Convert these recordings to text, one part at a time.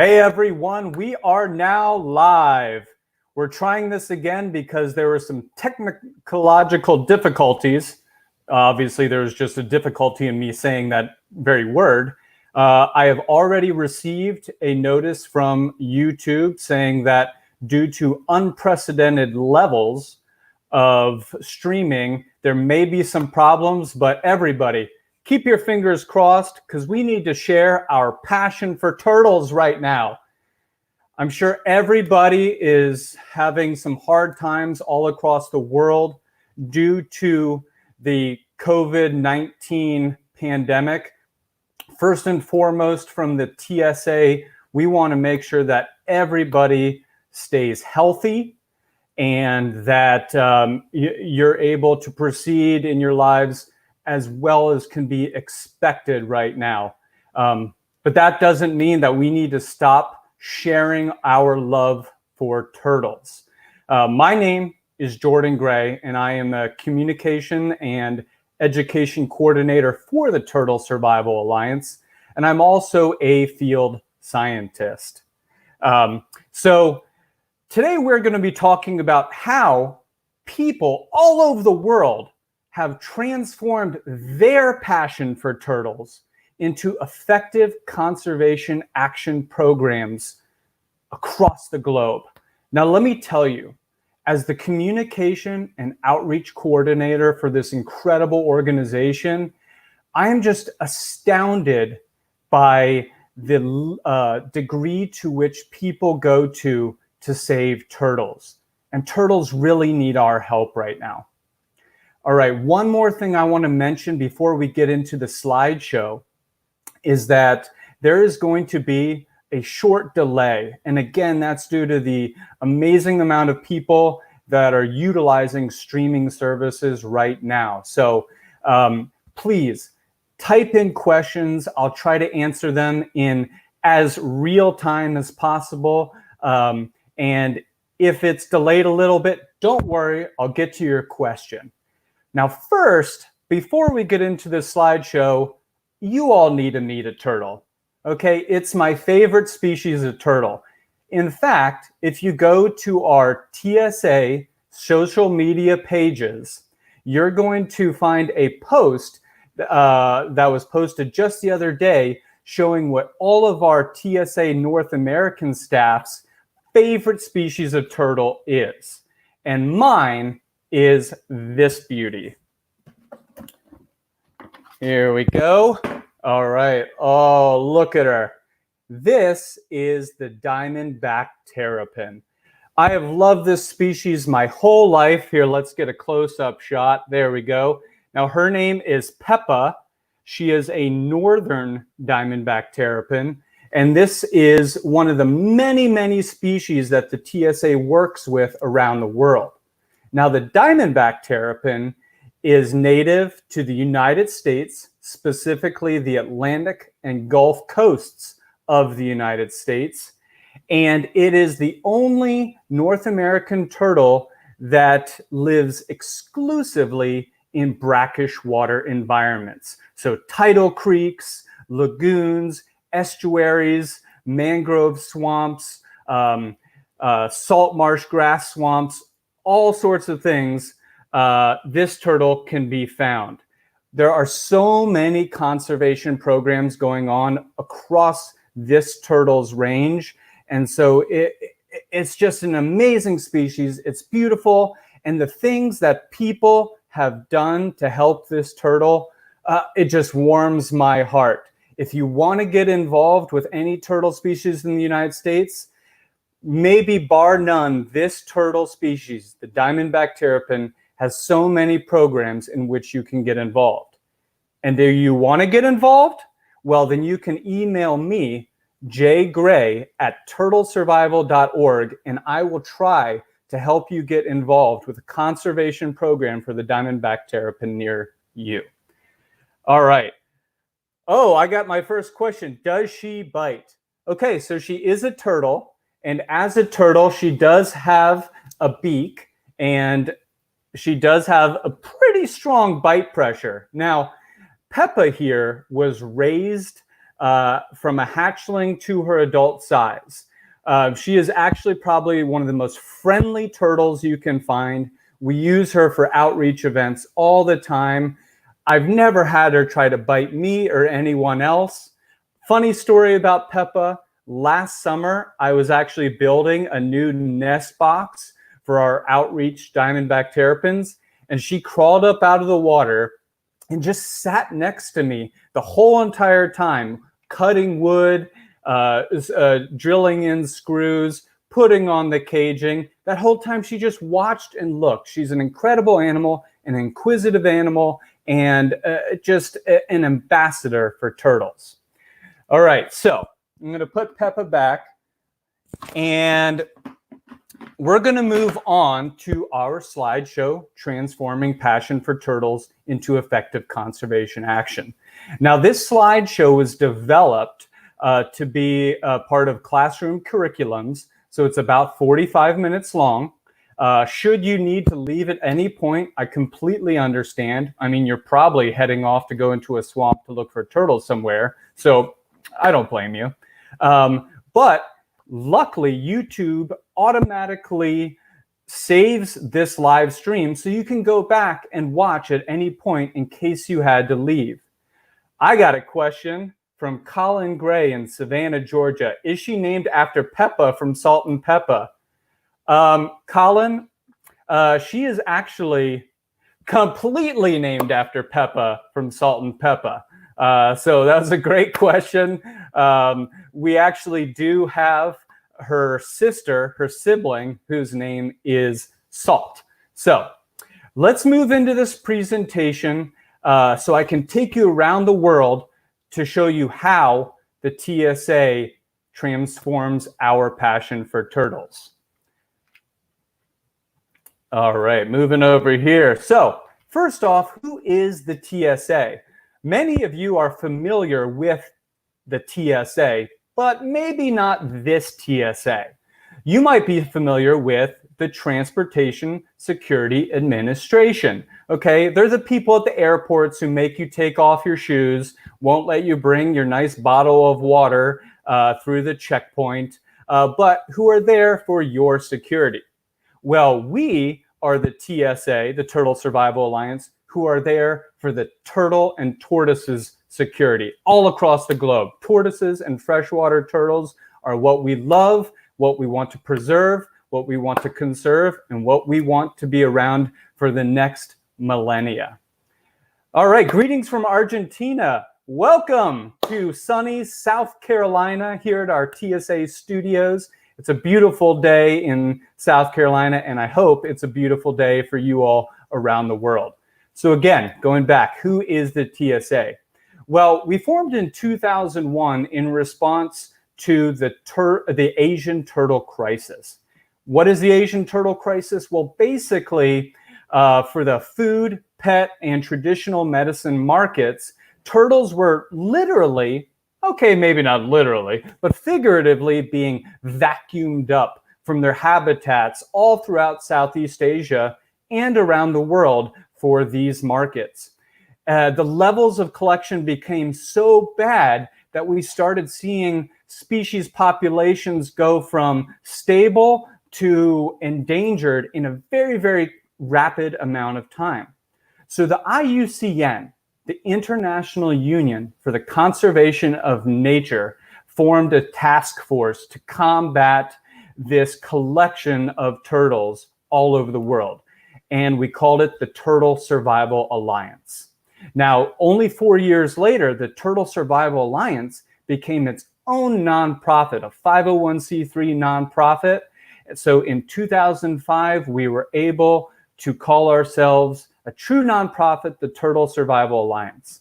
Hey everyone, we are now live. We're trying this again because there were some technological difficulties. Obviously, there's just a difficulty in me saying that very word. I have already received a notice from YouTube saying that due to unprecedented levels of streaming, there may be some problems, but everybody, keep your fingers crossed because we need to share our passion for turtles right now. I'm sure everybody is having some hard times all across the world due to the COVID-19 pandemic. First and foremost, from the TSA, we want to make sure that everybody stays healthy and that you're able to proceed in your lives as well as can be expected right now. But that doesn't mean that we need to stop sharing our love for turtles. My name is Jordan Gray, and I am a communication and education coordinator for the Turtle Survival Alliance, and I'm also a field scientist. So today we're going to be talking about how people all over the world have transformed their passion for turtles into effective conservation action programs across the globe. Now, let me tell you, as the communication and outreach coordinator for this incredible organization, I am just astounded by the degree to which people go to save turtles. And turtles really need our help right now. All right, one more thing I want to mention before we get into the slideshow is that there is going to be a short delay. And again, that's due to the amazing amount of people that are utilizing streaming services right now. So please type in questions. I'll try to answer them in as real time as possible. And if it's delayed a little bit, don't worry, I'll get to your question. Now, first, before we get into this slideshow, you all need to meet a turtle. Okay, it's my favorite species of turtle. In fact, if you go to our TSA social media pages, you're going to find a post that was posted just the other day showing what all of our TSA North American staff's favorite species of turtle is. And mine is this beauty. Here we go. All right. Oh, look at her. This is the diamondback terrapin. I have loved this species my whole life. Here, let's get a close-up shot. There we go. Now, her name is Peppa. She is a northern diamondback terrapin. And this is one of the many, many species that the TSA works with around the world. Now, the diamondback terrapin is native to the United States, specifically the Atlantic and Gulf coasts of the United States. And it is the only North American turtle that lives exclusively in brackish water environments. So tidal creeks, lagoons, estuaries, mangrove swamps, salt marsh grass swamps, all sorts of things, this turtle can be found. There are so many conservation programs going on across this turtle's range. And so it's just an amazing species. It's beautiful. And the things that people have done to help this turtle, it just warms my heart. If you want to get involved with any turtle species in the United States, maybe bar none, this turtle species, the diamondback terrapin, has so many programs in which you can get involved. And do you want to get involved? Well, then you can email me, jgray@turtlesurvival.org, and I will try to help you get involved with a conservation program for the diamondback terrapin near you. All right. Oh, I got my first question. Does she bite? Okay, so she is a turtle, and as a turtle, she does have a beak, and she does have a pretty strong bite pressure. Now, Peppa here was raised from a hatchling to her adult size. She is actually probably one of the most friendly turtles you can find. We use her for outreach events all the time. I've never had her try to bite me or anyone else. Funny story about Peppa. Last summer, I was actually building a new nest box for our outreach diamondback terrapins, and she crawled up out of the water and just sat next to me the whole entire time, cutting wood, drilling in screws, putting on the caging. That whole time she just watched and looked. She's an incredible animal, an inquisitive animal, and just an ambassador for turtles. All right, so I'm going to put Peppa back, and we're going to move on to our slideshow, Transforming Passion for Turtles into Effective Conservation Action. Now, this slideshow was developed to be a part of classroom curriculums, so it's about 45 minutes long. Should you need to leave at any point, I completely understand. I mean, you're probably heading off to go into a swamp to look for turtles somewhere, so I don't blame you. But luckily, YouTube automatically saves this live stream so you can go back and watch at any point in case you had to leave. I got a question from Colin Gray in Savannah, Georgia. Is she named after Peppa from Salt and Peppa? Colin, she is actually completely named after Peppa from Salt and Peppa. So that was a great question. We actually do have her sister, her sibling, whose name is Salt. So let's move into this presentation so I can take you around the world to show you how the TSA transforms our passion for turtles. All right, moving over here. So first off, who is the TSA? Many of you are familiar with the TSA, but maybe not this TSA. You might be familiar with the Transportation Security Administration. Okay, they're the people at the airports who make you take off your shoes, won't let you bring your nice bottle of water through the checkpoint, but who are there for your security. Well, we are the TSA, the Turtle Survival Alliance, who are there for the turtle and tortoises security all across the globe. Tortoises and freshwater turtles are what we love, what we want to preserve, what we want to conserve, and what we want to be around for the next millennia. All right, greetings from Argentina. Welcome to sunny South Carolina here at our TSA studios. It's a beautiful day in South Carolina, and I hope it's a beautiful day for you all around the world. So again, going back, who is the TSA? Well, we formed in 2001 in response to the Asian turtle crisis. What is the Asian turtle crisis? Well, basically, for the food, pet, and traditional medicine markets, turtles were literally, okay, maybe not literally, but figuratively being vacuumed up from their habitats all throughout Southeast Asia and around the world for these markets. The levels of collection became so bad that we started seeing species populations go from stable to endangered in a very, very rapid amount of time. So the IUCN, the International Union for the Conservation of Nature, formed a task force to combat this collection of turtles all over the world. And we called it the Turtle Survival Alliance. Now, only 4 years later, the Turtle Survival Alliance became its own nonprofit, a 501c3 nonprofit. So in 2005, we were able to call ourselves a true nonprofit, the Turtle Survival Alliance.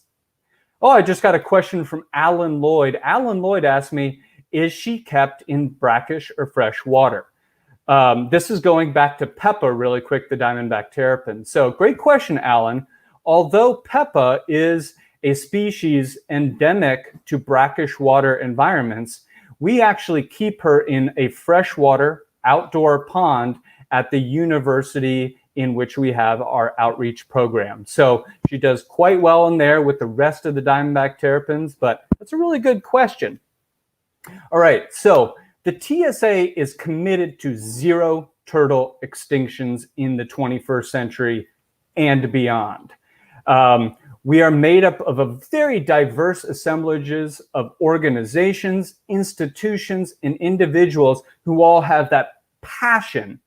Oh, I just got a question from Alan Lloyd. Alan Lloyd asked me, is she kept in brackish or fresh water? This is going back to Peppa really quick, the diamondback terrapin. So great question, Alan. Although Peppa is a species endemic to brackish water environments, we actually keep her in a freshwater outdoor pond at the university in which we have our outreach program. So she does quite well in there with the rest of the diamondback terrapins, but that's a really good question. All right, so the TSA is committed to zero turtle extinctions in the 21st century and beyond. We are made up of a very diverse assemblages of organizations, institutions, and individuals who all have that passion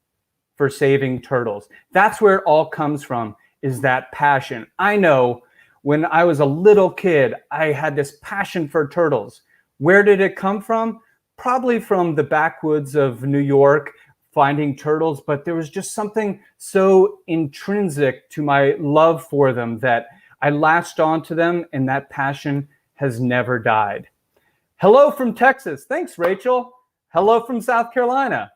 for saving turtles. That's where it all comes from, is that passion. I know when I was a little kid, I had this passion for turtles. Where did it come from? Probably from the backwoods of New York, finding turtles, but there was just something so intrinsic to my love for them that I latched onto them, and that passion has never died. Hello from Texas. Thanks, Rachel. Hello from South Carolina.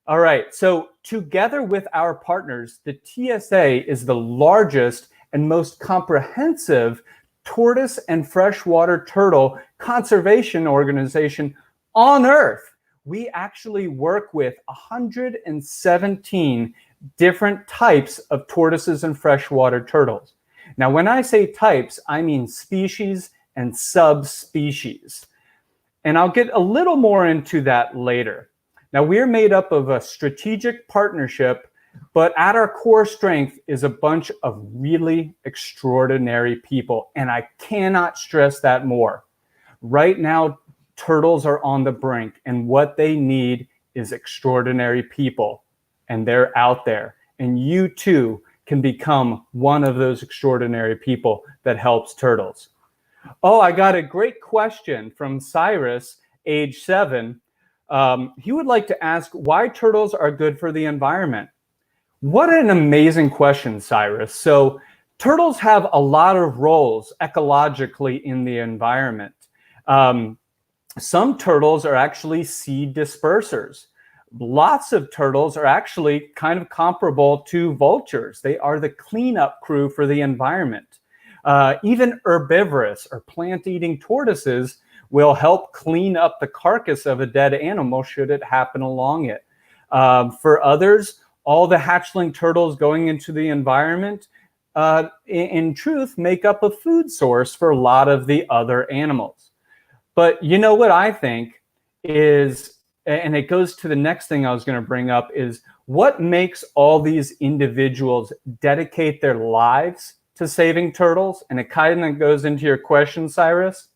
All right, so together with our partners, the TSA is the largest and most comprehensive tortoise and freshwater turtle conservation organization on Earth. We actually work with 117 different types of tortoises and freshwater turtles. Now, when I say types, I mean species and subspecies. And I'll get a little more into that later. Now, we're made up of a strategic partnership, but at our core strength is a bunch of really extraordinary people. And I cannot stress that more. Right now, turtles are on the brink, and what they need is extraordinary people. And they're out there. And you too can become one of those extraordinary people that helps turtles. Oh, I got a great question from Cyrus, age 7. He would like to ask why turtles are good for the environment. What an amazing question, Cyrus. So turtles have a lot of roles ecologically in the environment. Some turtles are actually seed dispersers. Lots of turtles are actually kind of comparable to vultures. They are the cleanup crew for the environment. Even herbivorous or plant-eating tortoises will help clean up the carcass of a dead animal should it happen along it. For others, all the hatchling turtles going into the environment, in truth, make up a food source for a lot of the other animals. But you know what I think is, and it goes to the next thing I was going to bring up, is what makes all these individuals dedicate their lives to saving turtles, and it kind of goes into your question, Cyrus,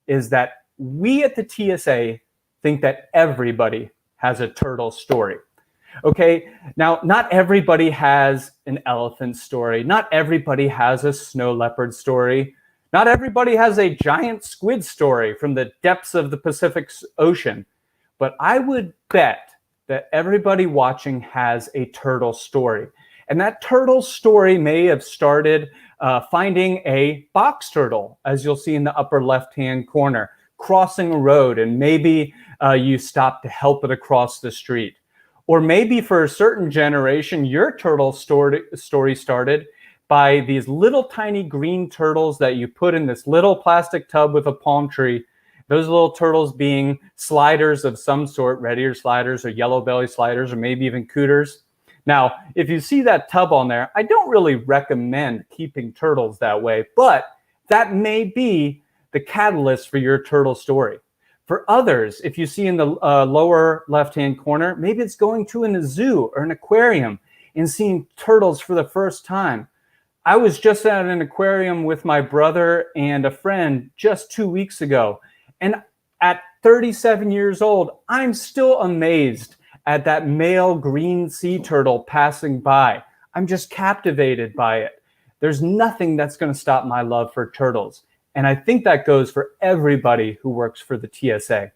is that we at the TSA think that everybody has a turtle story. Okay, now not everybody has an elephant story. Not everybody has a snow leopard story. Not everybody has a giant squid story from the depths of the Pacific Ocean. But I would bet that everybody watching has a turtle story. And that turtle story may have started finding a box turtle, as you'll see in the upper left-hand corner, crossing a road, and maybe you stopped to help it across the street. Or maybe for a certain generation, your turtle story started by these little tiny green turtles that you put in this little plastic tub with a palm tree. Those little turtles being sliders of some sort, red ear sliders or yellow belly sliders, or maybe even cooters. Now, if you see that tub on there, I don't really recommend keeping turtles that way, but that may be the catalyst for your turtle story. For others, if you see in the lower left-hand corner, maybe it's going to a zoo or an aquarium and seeing turtles for the first time. I was just at an aquarium with my brother and a friend just 2 weeks ago. And at 37 years old, I'm still amazed at that male green sea turtle passing by. I'm just captivated by it. There's nothing that's going to stop my love for turtles. And I think that goes for everybody who works for the TSA.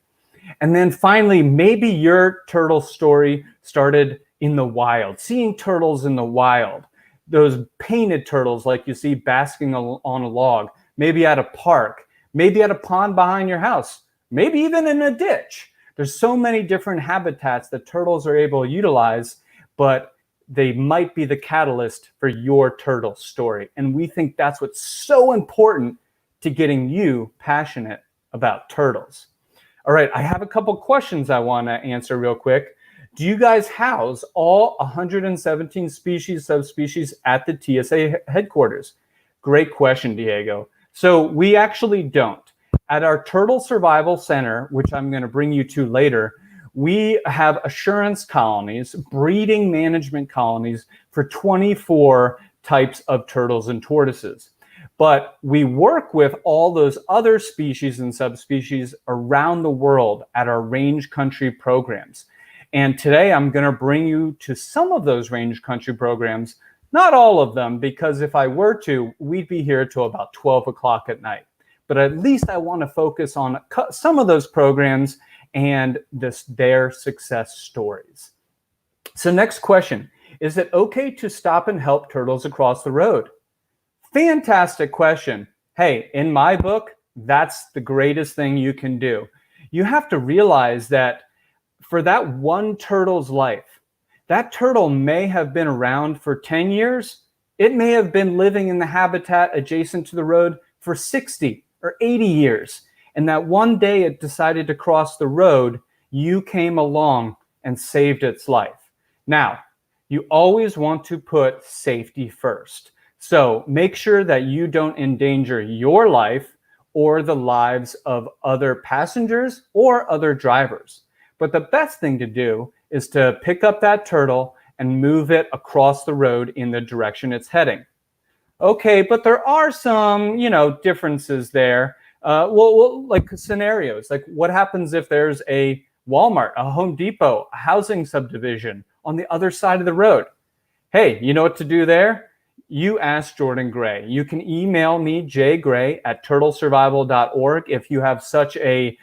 And then finally, maybe your turtle story started in the wild, seeing turtles in the wild. Those painted turtles like you see basking on a log, maybe at a park, maybe at a pond behind your house, maybe even in a ditch. There's so many different habitats that turtles are able to utilize, but they might be the catalyst for your turtle story. And we think that's what's so important to getting you passionate about turtles. All right, I have a couple questions I want to answer real quick. Do you guys house all 117 species, subspecies at the TSA headquarters? Great question, Diego. So we actually don't. At our Turtle Survival Center, which I'm going to bring you to later, we have assurance colonies, breeding management colonies for 24 types of turtles and tortoises. But we work with all those other species and subspecies around the world at our range country programs. And today I'm going to bring you to some of those range country programs, not all of them, because if I were to, we'd be here till about 12 o'clock at night. But at least I want to focus on some of those programs and their success stories. So next question, is it okay to stop and help turtles across the road? Fantastic question. Hey, in my book, that's the greatest thing you can do. You have to realize that for that one turtle's life, that turtle may have been around for 10 years. It may have been living in the habitat adjacent to the road for 60 or 80 years. And that one day it decided to cross the road, you came along and saved its life. Now, you always want to put safety first. So make sure that you don't endanger your life or the lives of other passengers or other drivers. But the best thing to do is to pick up that turtle and move it across the road in the direction it's heading. Okay, but there are some, differences there. Like scenarios, like what happens if there's a Walmart, a Home Depot, a housing subdivision on the other side of the road? Hey, you know what to do there? You ask Jordan Gray. You can email me, jgray@turtlesurvival.org, if you have such a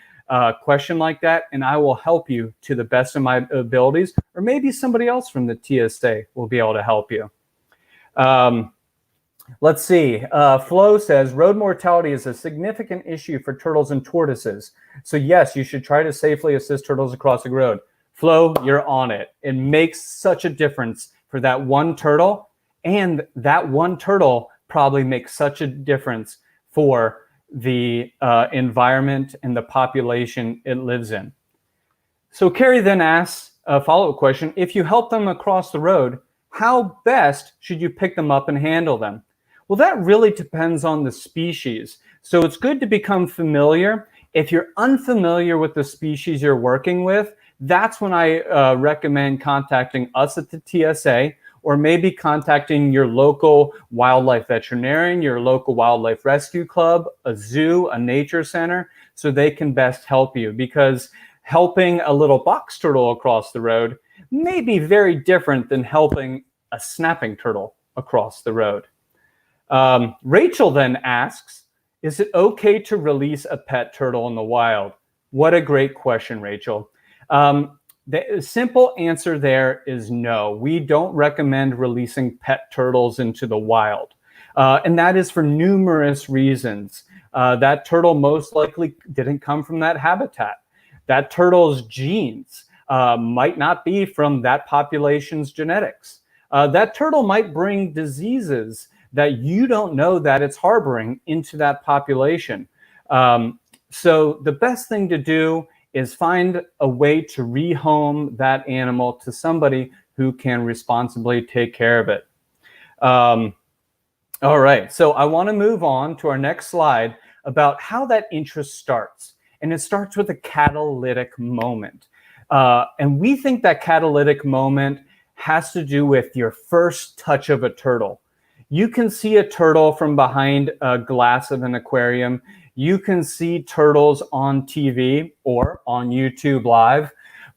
question like that, and I will help you to the best of my abilities, or maybe somebody else from the TSA will be able to help you. Let's see. Flo says, road mortality is a significant issue for turtles and tortoises. So yes, you should try to safely assist turtles across the road. Flo, you're on it. It makes such a difference for that one turtle, and that one turtle probably makes such a difference for the environment and the population it lives in. So Carrie then asks a follow-up question. If you help them across the road, how best should you pick them up and handle them? Well, that really depends on the species. So it's good to become familiar. If you're unfamiliar with the species you're working with, that's when I recommend contacting us at the TSA, or maybe contacting your local wildlife veterinarian, your local wildlife rescue club, a zoo, a nature center, so they can best help you. Because helping a little box turtle across the road may be very different than helping a snapping turtle across the road. Rachel then asks, is it okay to release a pet turtle in the wild? What a great question, Rachel. The simple answer there is no. We don't recommend releasing pet turtles into the wild. And that is for numerous reasons. That turtle most likely didn't come from that habitat. That turtle's genes might not be from that population's genetics. That turtle might bring diseases that you don't know that it's harboring into that population. So the best thing to do is find a way to rehome that animal to somebody who can responsibly take care of it. All right, so I want to move on to our next slide about how that interest starts. And it starts with a catalytic moment. And we think that catalytic moment has to do with your first touch of a turtle. You can see a turtle from behind a glass of an aquarium. You can see turtles on TV or on YouTube Live.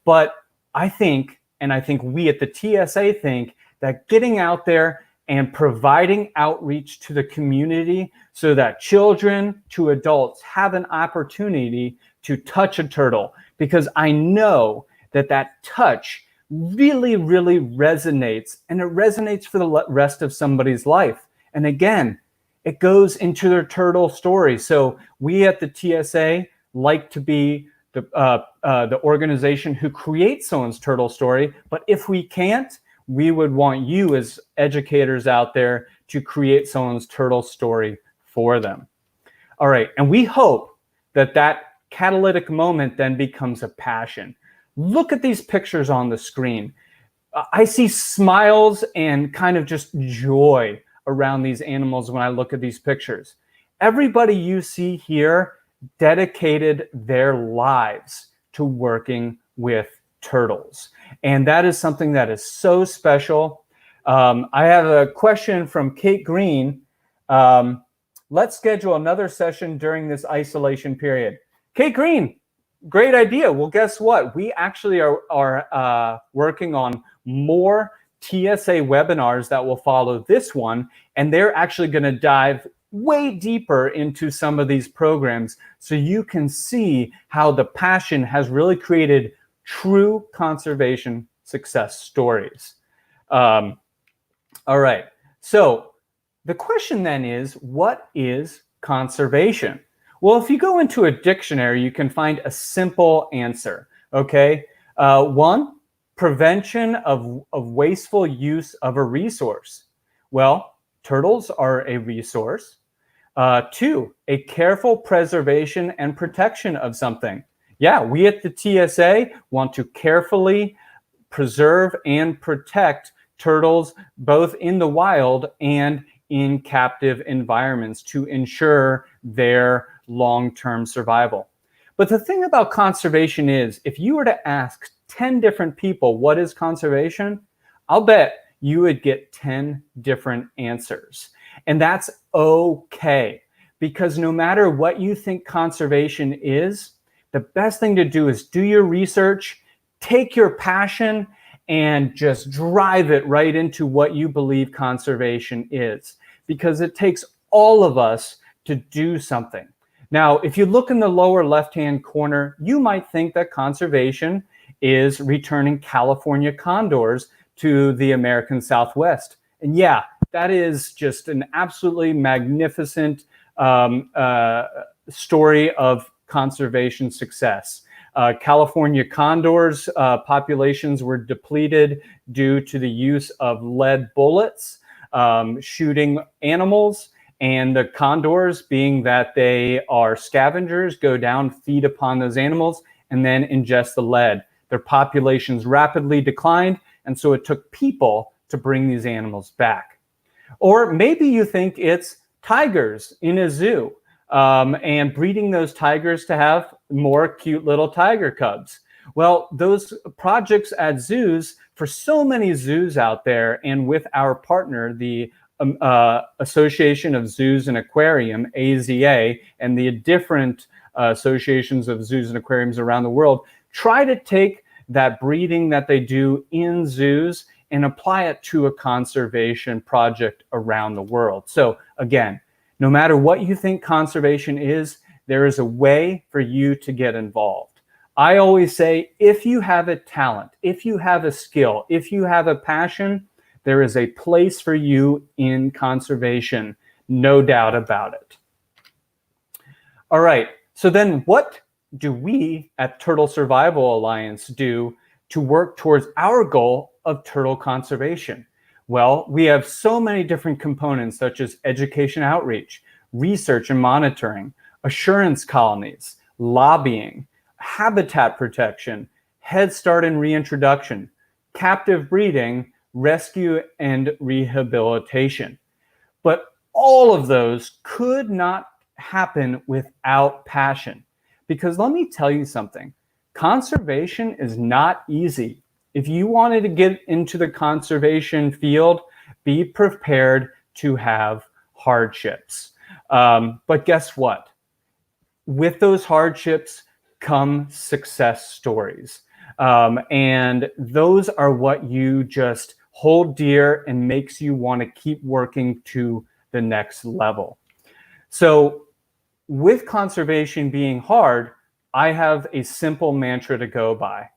But I think, and I think we at the TSA think, that getting out there and providing outreach to the community so that children to adults have an opportunity to touch a turtle, because I know that that touch really, really resonates, and it resonates for the rest of somebody's life. And again, it goes into their turtle story. So we at the TSA like to be the organization who creates someone's turtle story. But if we can't, we would want you as educators out there to create someone's turtle story for them. All right, and we hope that that catalytic moment then becomes a passion. Look at these pictures on the screen. I see smiles and kind of just joy around these animals when I look at these pictures. Everybody you see here dedicated their lives to working with turtles. And that is something that is so special. I have a question from Kate Green. Let's schedule another session during this isolation period. Kate Green, great idea. Well, guess what? We actually are working on more TSA webinars that will follow this one, and they're actually going to dive way deeper into some of these programs so you can see how the passion has really created true conservation success stories. All right, so the question then is, what is conservation? Well, if you go into a dictionary, you can find a simple answer, okay? One, prevention of wasteful use of a resource. Well, turtles are a resource. Two, a careful preservation and protection of something. Yeah, we at the TSA want to carefully preserve and protect turtles both in the wild and in captive environments to ensure their long-term survival. But the thing about conservation is, if you were to ask 10 different people what is conservation, I'll bet you would get 10 different answers. And that's okay, because no matter what you think conservation is, the best thing to do is do your research, take your passion, and just drive it right into what you believe conservation is, because it takes all of us to do something. Now, if you look in the lower left-hand corner, you might think that conservation is returning California condors to the American Southwest. And yeah, that is just an absolutely magnificent story of conservation success. California condors populations were depleted due to the use of lead bullets shooting animals, and the condors, being that they are scavengers, go down, feed upon those animals, and then ingest the lead. Their populations rapidly declined, and so it took people to bring these animals back. Or maybe you think it's tigers in a zoo, and breeding those tigers to have more cute little tiger cubs. Well, those projects at zoos, for so many zoos out there, and with our partner, the Association of Zoos and Aquarium, AZA, and the different associations of zoos and aquariums around the world, try to take that breeding that they do in zoos and apply it to a conservation project around the world. So again, no matter what you think conservation is, there is a way for you to get involved. I always say, if you have a talent, if you have a skill, if you have a passion, there is a place for you in conservation, no doubt about it. All right, so then what do we at Turtle Survival Alliance do to work towards our goal of turtle conservation? Well, we have so many different components, such as education outreach, research and monitoring, assurance colonies, lobbying, habitat protection, Head Start and reintroduction, captive breeding, rescue and rehabilitation. But all of those could not happen without passion. Because let me tell you something, conservation is not easy. If you wanted to get into the conservation field, be prepared to have hardships. But guess what? With those hardships come success stories. And those are what you just hold dear and makes you want to keep working to the next level. So with conservation being hard, I have a simple mantra to go by.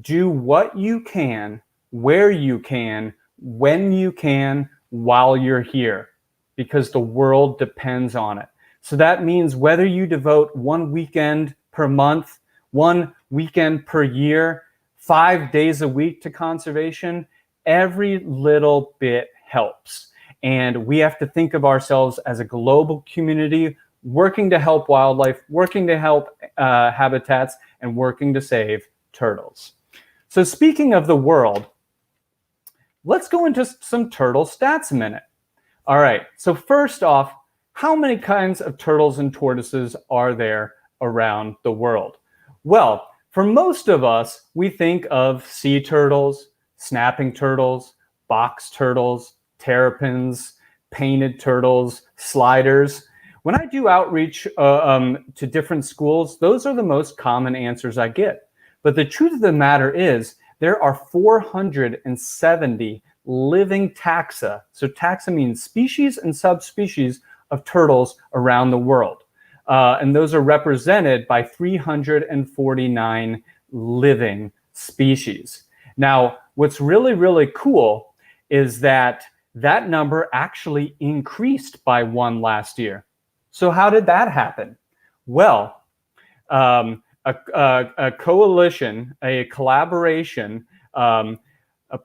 Do what you can, where you can, when you can, while you're here, because the world depends on it. So that means whether you devote 1 weekend per month, 1 weekend per year, 5 days a week to conservation, every little bit helps. And we have to think of ourselves as a global community working to help wildlife, working to help habitats, and working to save turtles. turtles. So speaking of the world, let's go into some turtle stats a minute. All right, so first off, how many kinds of turtles and tortoises are there around the world? Well, for most of us, we think of sea turtles, snapping turtles, box turtles, terrapins, painted turtles, sliders. When I do outreach to different schools, those are the most common answers I get. But the truth of the matter is there are 470 living taxa. So taxa means species and subspecies of turtles around the world. And those are represented by 349 living species. Now, what's really, really cool is that that number actually increased by one last year. So how did that happen? Well, a coalition, a collaboration,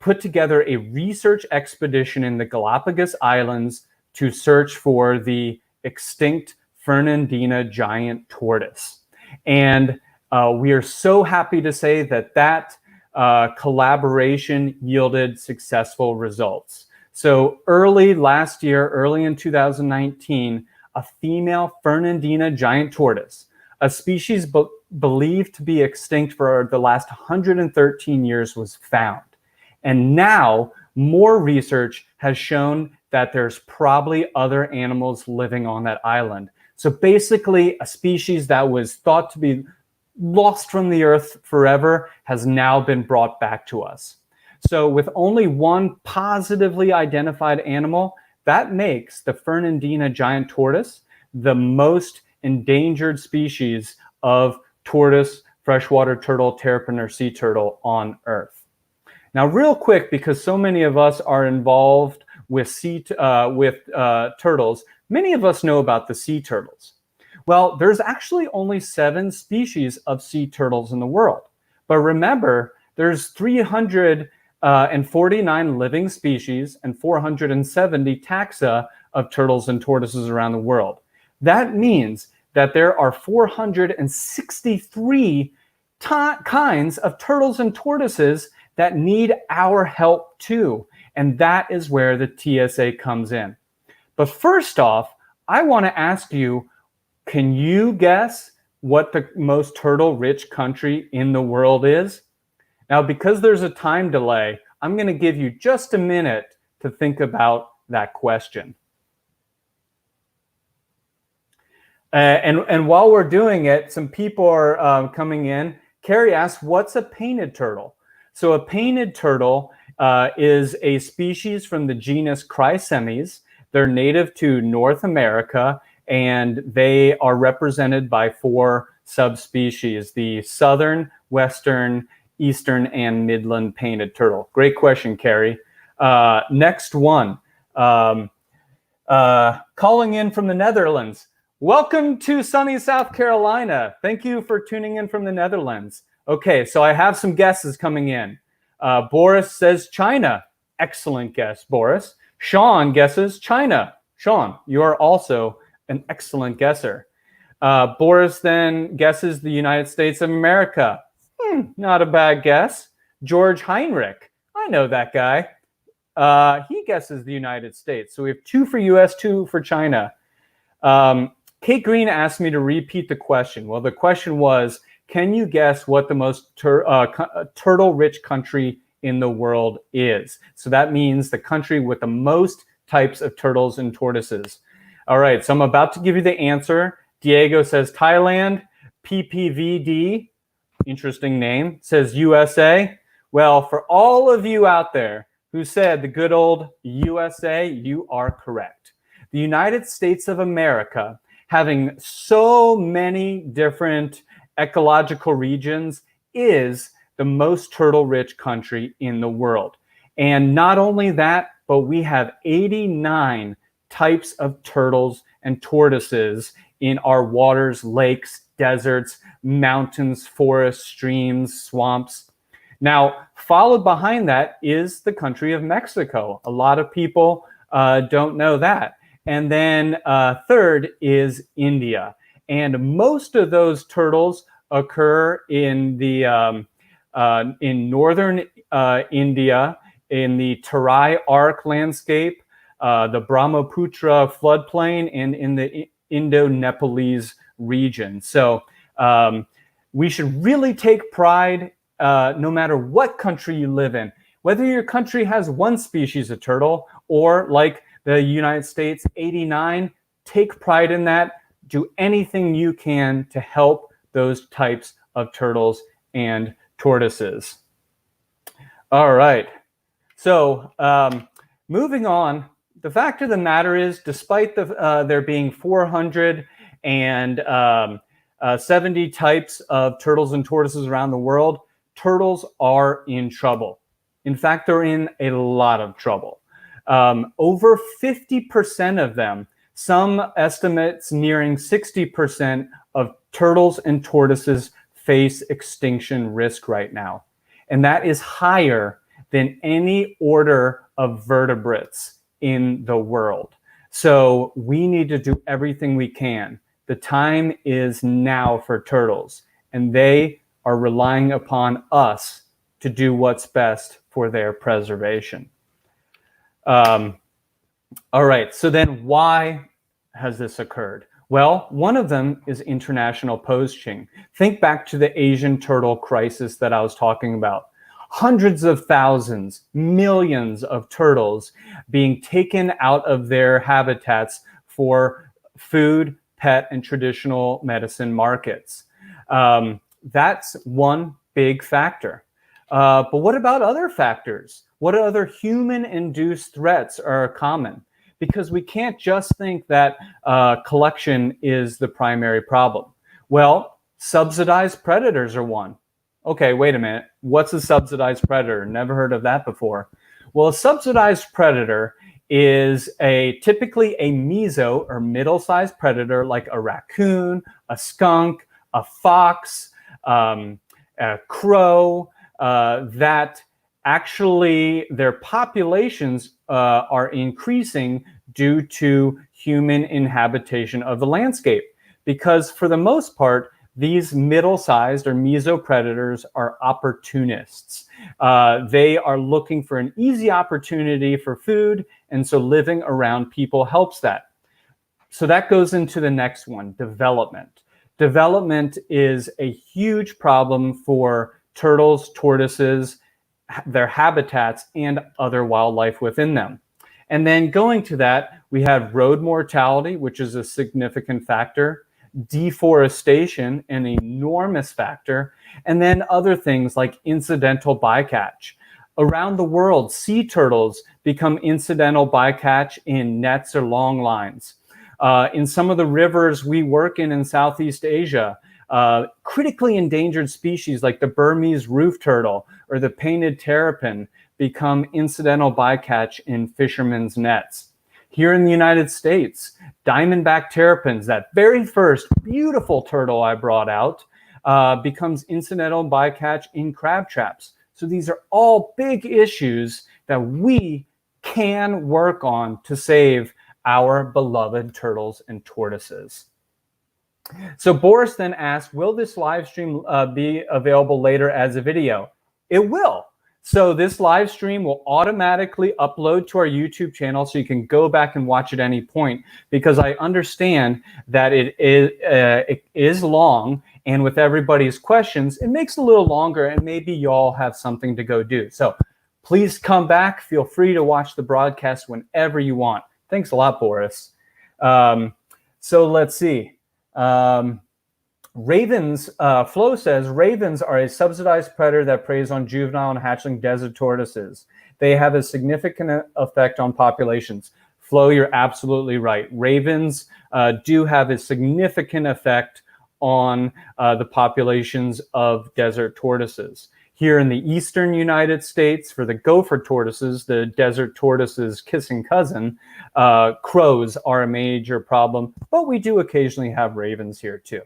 put together a research expedition in the Galapagos Islands to search for the extinct Fernandina giant tortoise. And we are so happy to say that that collaboration yielded successful results. So early last year, early in 2019, a female Fernandina giant tortoise, a species believed to be extinct for the last 113 years, was found. And now more research has shown that there's probably other animals living on that island. So basically, a species that was thought to be lost from the earth forever has now been brought back to us. So with only one positively identified animal, that makes the Fernandina giant tortoise the most endangered species of tortoise, freshwater turtle, terrapin, or sea turtle on Earth. Now, real quick, because so many of us are involved with turtles, many of us know about the sea turtles. Well, there's actually only 7 species of sea turtles in the world. But remember, there's 349 living species and 470 taxa of turtles and tortoises around the world. That means that there are 463 kinds of turtles and tortoises that need our help too. And that is where the TSA comes in. But first off, I want to ask you, can you guess what the most turtle-rich country in the world is? Now, because there's a time delay, I'm going to give you just a minute to think about that question. And while we're doing it, some people are coming in. Carrie asks, what's a painted turtle? So a painted turtle is a species from the genus Chrysemnes. They're native to North America, and they are represented by 4 subspecies: the southern, western, eastern, and midland painted turtle. Great question, Carrie. Next one, calling in from the Netherlands. Welcome to sunny South Carolina. Thank you for tuning in from the Netherlands. Okay, so I have some guesses coming in. Boris says China. Excellent guess, Boris. Sean guesses China. Sean, you are also an excellent guesser. Boris then guesses the United States of America. Not a bad guess. George Heinrich, I know that guy. He guesses the United States. So we have 2 for US, 2 for China. Kate Green asked me to repeat the question. Well, the question was, can you guess what the most turtle-rich country in the world is? So that means the country with the most types of turtles and tortoises. All right, so I'm about to give you the answer. Diego says Thailand. PPVD, interesting name, says USA. Well, for all of you out there who said the good old USA, you are correct. The United States of America, having so many different ecological regions, is the most turtle-rich country in the world. And not only that, but we have 89 types of turtles and tortoises in our waters, lakes, deserts, mountains, forests, streams, swamps. Now, followed behind that is the country of Mexico. A lot of people don't know that. And then third is India. And most of those turtles occur in the in northern India, in the Terai Arc landscape, the Brahmaputra floodplain, and in the Indo-Nepalese region. So we should really take pride, no matter what country you live in, whether your country has one species of turtle or like the United States, 89, take pride in that. Do anything you can to help those types of turtles and tortoises. All right. So moving on, the fact of the matter is, despite there being 470 types of turtles and tortoises around the world, turtles are in trouble. In fact, they're in a lot of trouble. Over 50% of them, some estimates nearing 60% of turtles and tortoises face extinction risk right now. And that is higher than any order of vertebrates in the world. So we need to do everything we can. The time is now for turtles, and they are relying upon us to do what's best for their preservation. All right, so then why has this occurred? Well, one of them is international poaching. Think back to the Asian turtle crisis that I was talking about. Hundreds of thousands, millions of turtles being taken out of their habitats for food, pet, and traditional medicine markets. That's one big factor. But what about other factors? What other human-induced threats are common? Because we can't just think that collection is the primary problem. Well, subsidized predators are one. Okay, wait a minute. What's a subsidized predator? Never heard of that before. Well, a subsidized predator is typically a meso or middle-sized predator like a raccoon, a skunk, a fox, a crow, that actually their populations are increasing due to human inhabitation of the landscape. Because for the most part, these middle-sized or mesopredators are opportunists. They are looking for an easy opportunity for food, and so living around people helps that. So that goes into the next one, development. Development is a huge problem for turtles, tortoises, their habitats, and other wildlife within them. And then going to that, we have road mortality, which is a significant factor, deforestation, an enormous factor, and then other things like incidental bycatch. Around the world, sea turtles become incidental bycatch in nets or long lines. In some of the rivers we work in Southeast Asia, critically endangered species like the Burmese roof turtle or the painted terrapin become incidental bycatch in fishermen's nets. Here in the United States, diamondback terrapins, that very first beautiful turtle I brought out, becomes incidental bycatch in crab traps. So these are all big issues that we can work on to save our beloved turtles and tortoises. So Boris then asked, will this live stream be available later as a video? It will. So this live stream will automatically upload to our YouTube channel, so you can go back and watch at any point, because I understand that it is long, and with everybody's questions, it makes it a little longer, and maybe y'all have something to go do. So please come back. Feel free to watch the broadcast whenever you want. Thanks a lot, Boris. So let's see. Ravens, Flo says, ravens are a subsidized predator that preys on juvenile and hatchling desert tortoises. They have a significant effect on populations. Flo, you're absolutely right. Ravens do have a significant effect on the populations of desert tortoises. Here in the eastern United States, for the gopher tortoises, the desert tortoise's kissing cousin, crows are a major problem, but we do occasionally have ravens here too.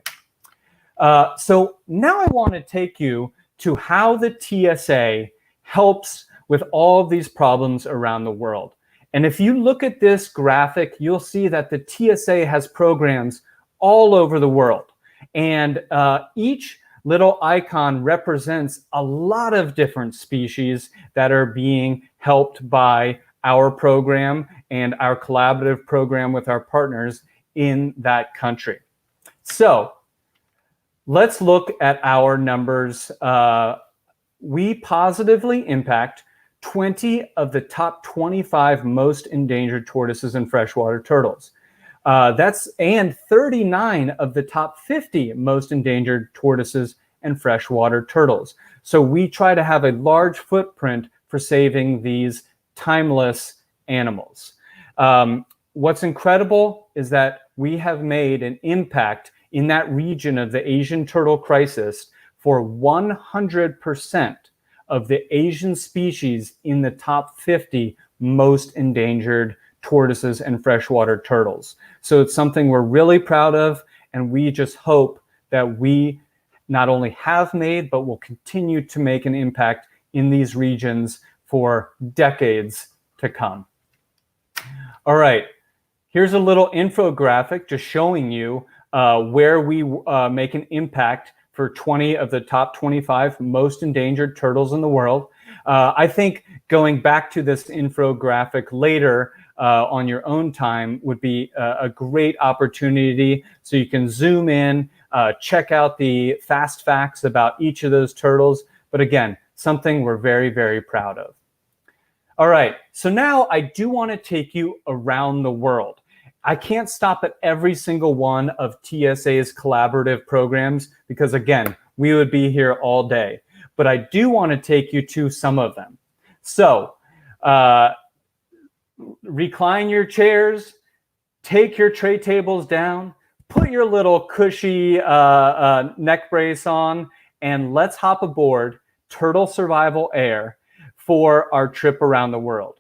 So now I want to take you to how the TSA helps with all of these problems around the world. And if you look at this graphic, you'll see that the TSA has programs all over the world. And each little icon represents a lot of different species that are being helped by our program and our collaborative program with our partners in that country. So let's look at our numbers. We positively impact 20 of the top 25 most endangered tortoises and freshwater turtles. And 39 of the top 50 most endangered tortoises and freshwater turtles. So we try to have a large footprint for saving these timeless animals. What's incredible is that we have made an impact in that region of the Asian turtle crisis for 100% of the Asian species in the top 50 most endangered tortoises and freshwater turtles. So it's something we're really proud of, and we just hope that we not only have made, but will continue to make an impact in these regions for decades to come. All right, here's a little infographic just showing you where we make an impact for 20 of the top 25 most endangered turtles in the world. I think going back to this infographic later on your own time would be a great opportunity, so you can zoom in, check out the fast facts about each of those turtles. But again, something we're very, very proud of. All right, so now I do want to take you around the world. I can't stop at every single one of TSA's collaborative programs because, again, we would be here all day. But I do want to take you to some of them. So recline your chairs, take your tray tables down, put your little cushy neck brace on, and let's hop aboard Turtle Survival Air for our trip around the world.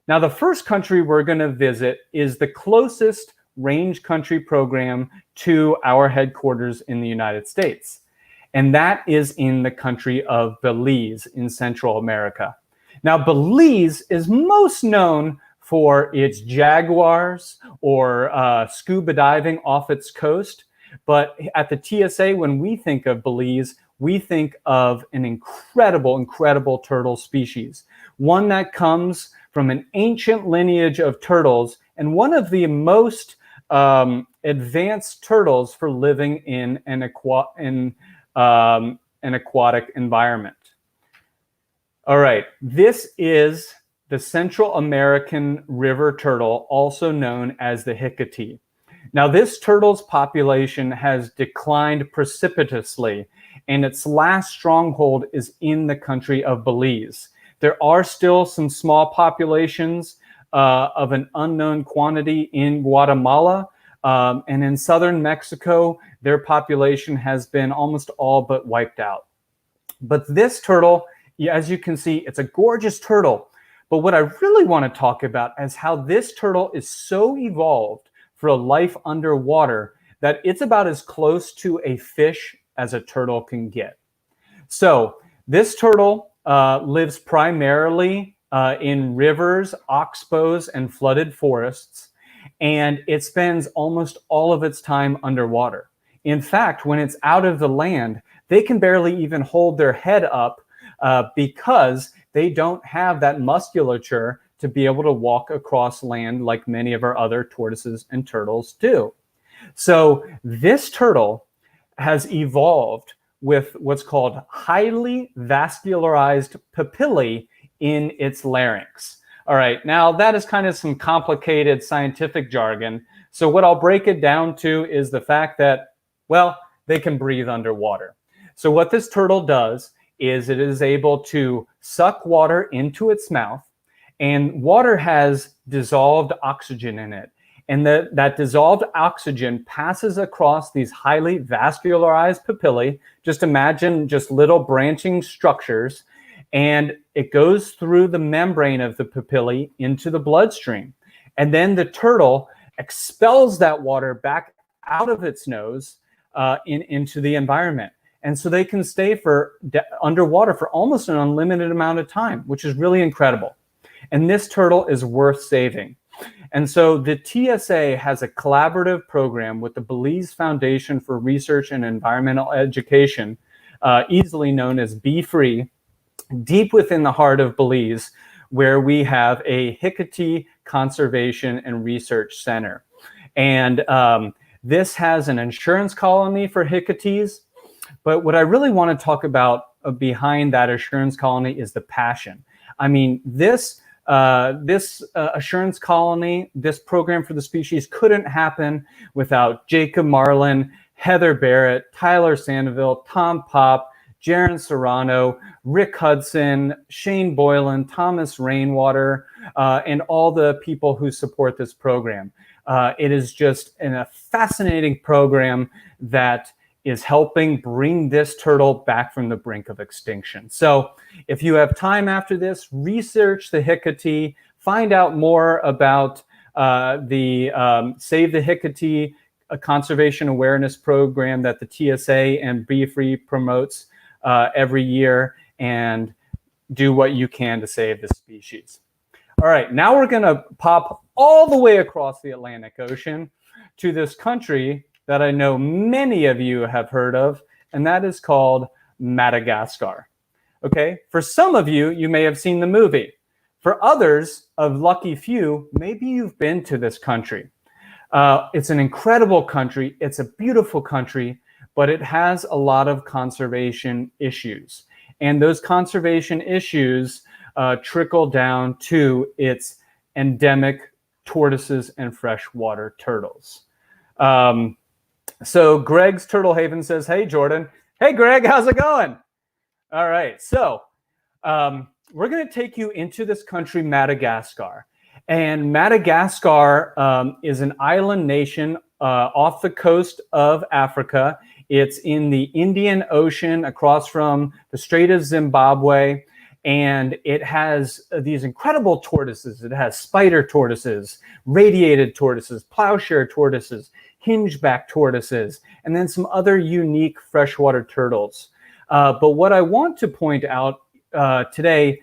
Now, the first country we're going to visit is the closest range country program to our headquarters in the United States, and that is in the country of Belize in Central America. Now, Belize is most known for its jaguars or scuba diving off its coast, but at the TSA, when we think of Belize, we think of an incredible turtle species, one that comes from an ancient lineage of turtles and one of the most advanced turtles for living in an aquatic environment. All right, this is the Central American river turtle, also known as the Hicatee. Now, this turtle's population has declined precipitously, and its last stronghold is in the country of Belize. There are still some small populations of an unknown quantity in Guatemala, and in southern Mexico, their population has been almost all but wiped out. But this turtle, as you can see, it's a gorgeous turtle. But what I really want to talk about is how this turtle is so evolved for a life underwater that it's about as close to a fish as a turtle can get. So this turtle lives primarily in rivers, oxbows, and flooded forests, and it spends almost all of its time underwater. In fact, when it's out of the land, they can barely even hold their head up because they don't have that musculature to be able to walk across land like many of our other tortoises and turtles do. So this turtle has evolved with what's called highly vascularized papillae in its larynx. All right, now that is kind of some complicated scientific jargon. So what I'll break it down to is the fact that, well, they can breathe underwater. So what this turtle does is it is able to suck water into its mouth, and water has dissolved oxygen in it. And that dissolved oxygen passes across these highly vascularized papillae. Just imagine just little branching structures, and it goes through the membrane of the papillae into the bloodstream. And then the turtle expels that water back out of its nose into the environment. And so they can stay underwater for almost an unlimited amount of time, which is really incredible. And this turtle is worth saving. And so the TSA has a collaborative program with the Belize Foundation for Research and Environmental Education easily known as Be Free, deep within the heart of Belize, where we have a Hecate Conservation and Research Center. And this has an insurance colony for Hecates. But what I really want to talk about behind that assurance colony is the passion. I mean, this assurance colony, this program for the species couldn't happen without Jacob Marlin, Heather Barrett, Tyler Sandeville, Tom Pop, Jaron Serrano, Rick Hudson, Shane Boylan, Thomas Rainwater, and all the people who support this program. It is just a fascinating program that is helping bring this turtle back from the brink of extinction. So if you have time after this, research the Hecate, find out more about the Save the Hecate conservation awareness program that the TSA and Be Free promotes every year, and do what you can to save the species. All right, now we're gonna pop all the way across the Atlantic Ocean to this country that I know many of you have heard of, and that is called Madagascar. Okay, for some of you, you may have seen the movie. For others, of lucky few, maybe you've been to this country. It's an incredible country, it's a beautiful country, but it has a lot of conservation issues. And those conservation issues trickle down to its endemic tortoises and freshwater turtles. So Greg's Turtle Haven says, hey, Jordan. Hey, Greg, how's it going? All right, so we're going to take you into this country, Madagascar. And Madagascar is an island nation off the coast of Africa. It's in the Indian Ocean across from the Strait of Zimbabwe. And it has these incredible tortoises. It has spider tortoises, radiated tortoises, plowshare tortoises, hingeback tortoises, and then some other unique freshwater turtles. But what I want to point out today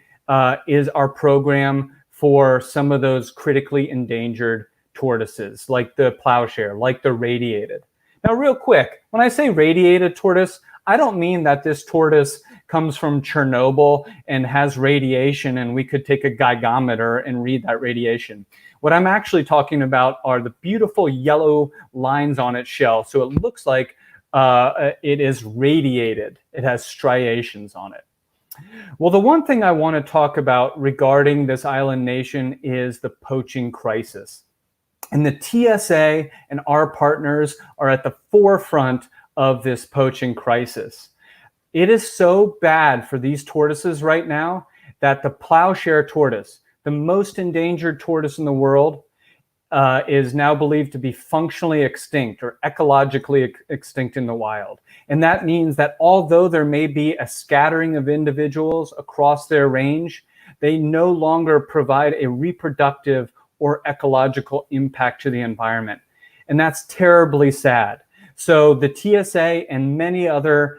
is our program for some of those critically endangered tortoises, like the plowshare, like the radiated. Now, real quick, when I say radiated tortoise, I don't mean that this tortoise comes from Chernobyl and has radiation and we could take a geigometer and read that radiation. What I'm actually talking about are the beautiful yellow lines on its shell. So it looks like it is radiated. It has striations on it. Well, the one thing I want to talk about regarding this island nation is the poaching crisis. And the TSA and our partners are at the forefront of this poaching crisis. It is so bad for these tortoises right now that the plowshare tortoise, the most endangered tortoise in the world, is now believed to be functionally extinct or ecologically extinct in the wild. And that means that although there may be a scattering of individuals across their range, they no longer provide a reproductive or ecological impact to the environment. And that's terribly sad. So the TSA and many other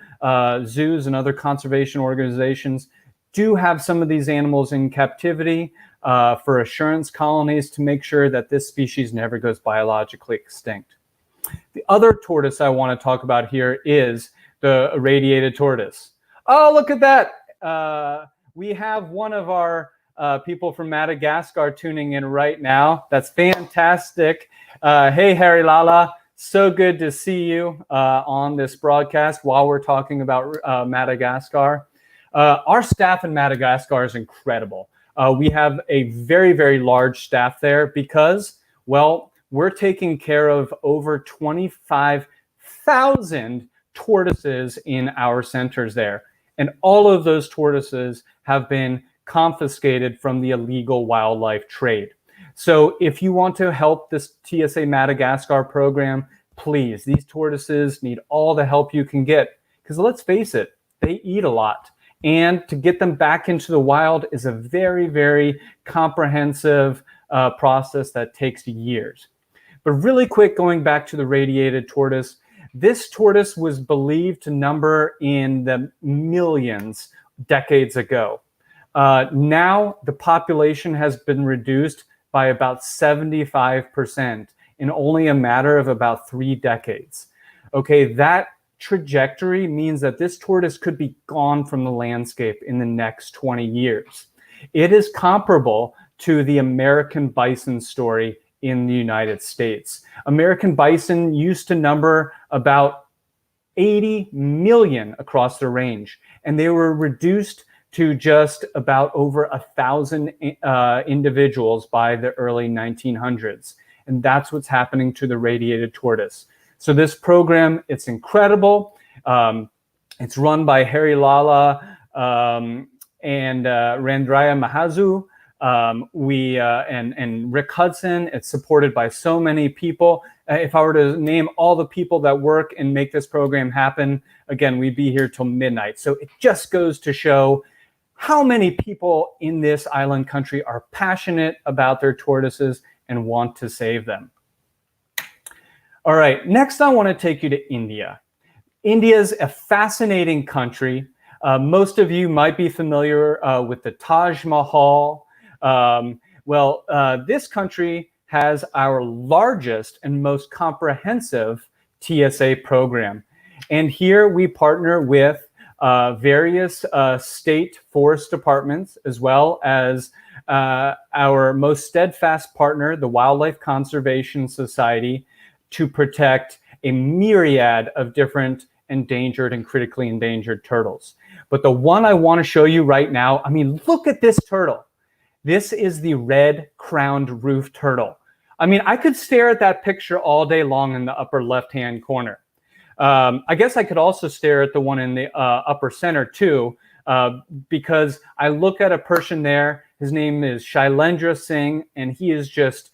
zoos and other conservation organizations do have some of these animals in captivity for assurance colonies to make sure that this species never goes biologically extinct. The other tortoise I want to talk about here is the radiated tortoise. Oh, look at that. We have one of our people from Madagascar tuning in right now. That's fantastic. Hey, Harry Lala. So good to see you on this broadcast while we're talking about Madagascar. Our staff in Madagascar is incredible. We have a very, very large staff there because, well, we're taking care of over 25,000 tortoises in our centers there. And all of those tortoises have been confiscated from the illegal wildlife trade. So if you want to help this TSA Madagascar program, please, these tortoises need all the help you can get. Because let's face it, they eat a lot. And to get them back into the wild is a very, very comprehensive process that takes years. But really quick, going back to the radiated tortoise, this tortoise was believed to number in the millions decades ago. Now the population has been reduced by about 75% in only a matter of about 3 decades. Okay, that trajectory means that this tortoise could be gone from the landscape in the next 20 years. It is comparable to the American bison story in the United States. American bison used to number about 80 million across the range, and they were reduced to just about over 1,000 individuals by the early 1900s. And that's what's happening to the radiated tortoise. So this program, it's incredible. It's run by Harry Lala and Randraya Mahazu. And Rick Hudson. It's supported by so many people. If I were to name all the people that work and make this program happen, again, we'd be here till midnight. So it just goes to show how many people in this island country are passionate about their tortoises and want to save them. All right, next I want to take you to India. India is a fascinating country. Most of you might be familiar with the Taj Mahal. This country has our largest and most comprehensive TSA program. And here we partner with various state forest departments, as well as our most steadfast partner, the Wildlife Conservation Society, to protect a myriad of different endangered and critically endangered turtles. But the one I want to show you right now, I mean, look at this turtle. This is the red-crowned roof turtle. I mean, I could stare at that picture all day long in the upper left-hand corner. I guess I could also stare at the one in the upper center too, because I look at a person there. His name is Shailendra Singh, and he is just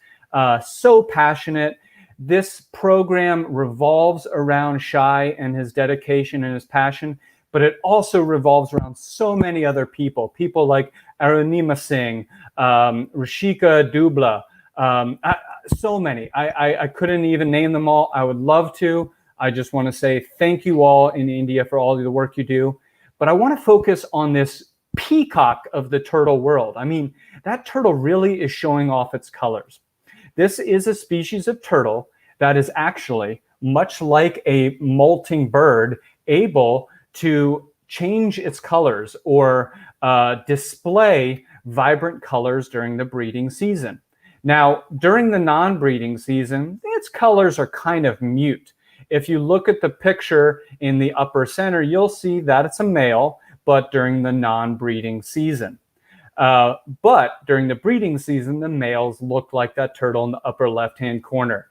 so passionate. This program revolves around Shai and his dedication and his passion, but it also revolves around so many other people. People like Arunima Singh, Rishika Dubla, so many. I couldn't even name them all. I would love to. I just want to say thank you all in India for all of the work you do. But I want to focus on this peacock of the turtle world. I mean, that turtle really is showing off its colors. This is a species of turtle that is actually, much like a molting bird, able to change its colors or display vibrant colors during the breeding season. Now, during the non-breeding season, its colors are kind of mute. If you look at the picture in the upper center, you'll see that it's a male, but during the non-breeding season. But during the breeding season, the males look like that turtle in the upper left-hand corner.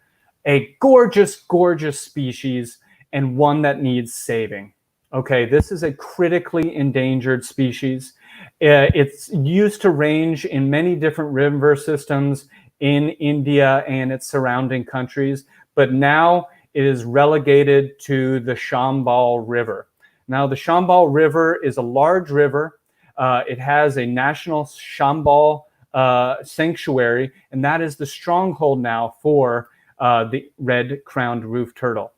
A gorgeous, gorgeous species, and one that needs saving. Okay, this is a critically endangered species. It's used to range in many different river systems in India and its surrounding countries, but now it is relegated to the Chambal River. Now, the Chambal River is a large river. It has a national Chambal sanctuary, and that is the stronghold now for the red-crowned roof turtle.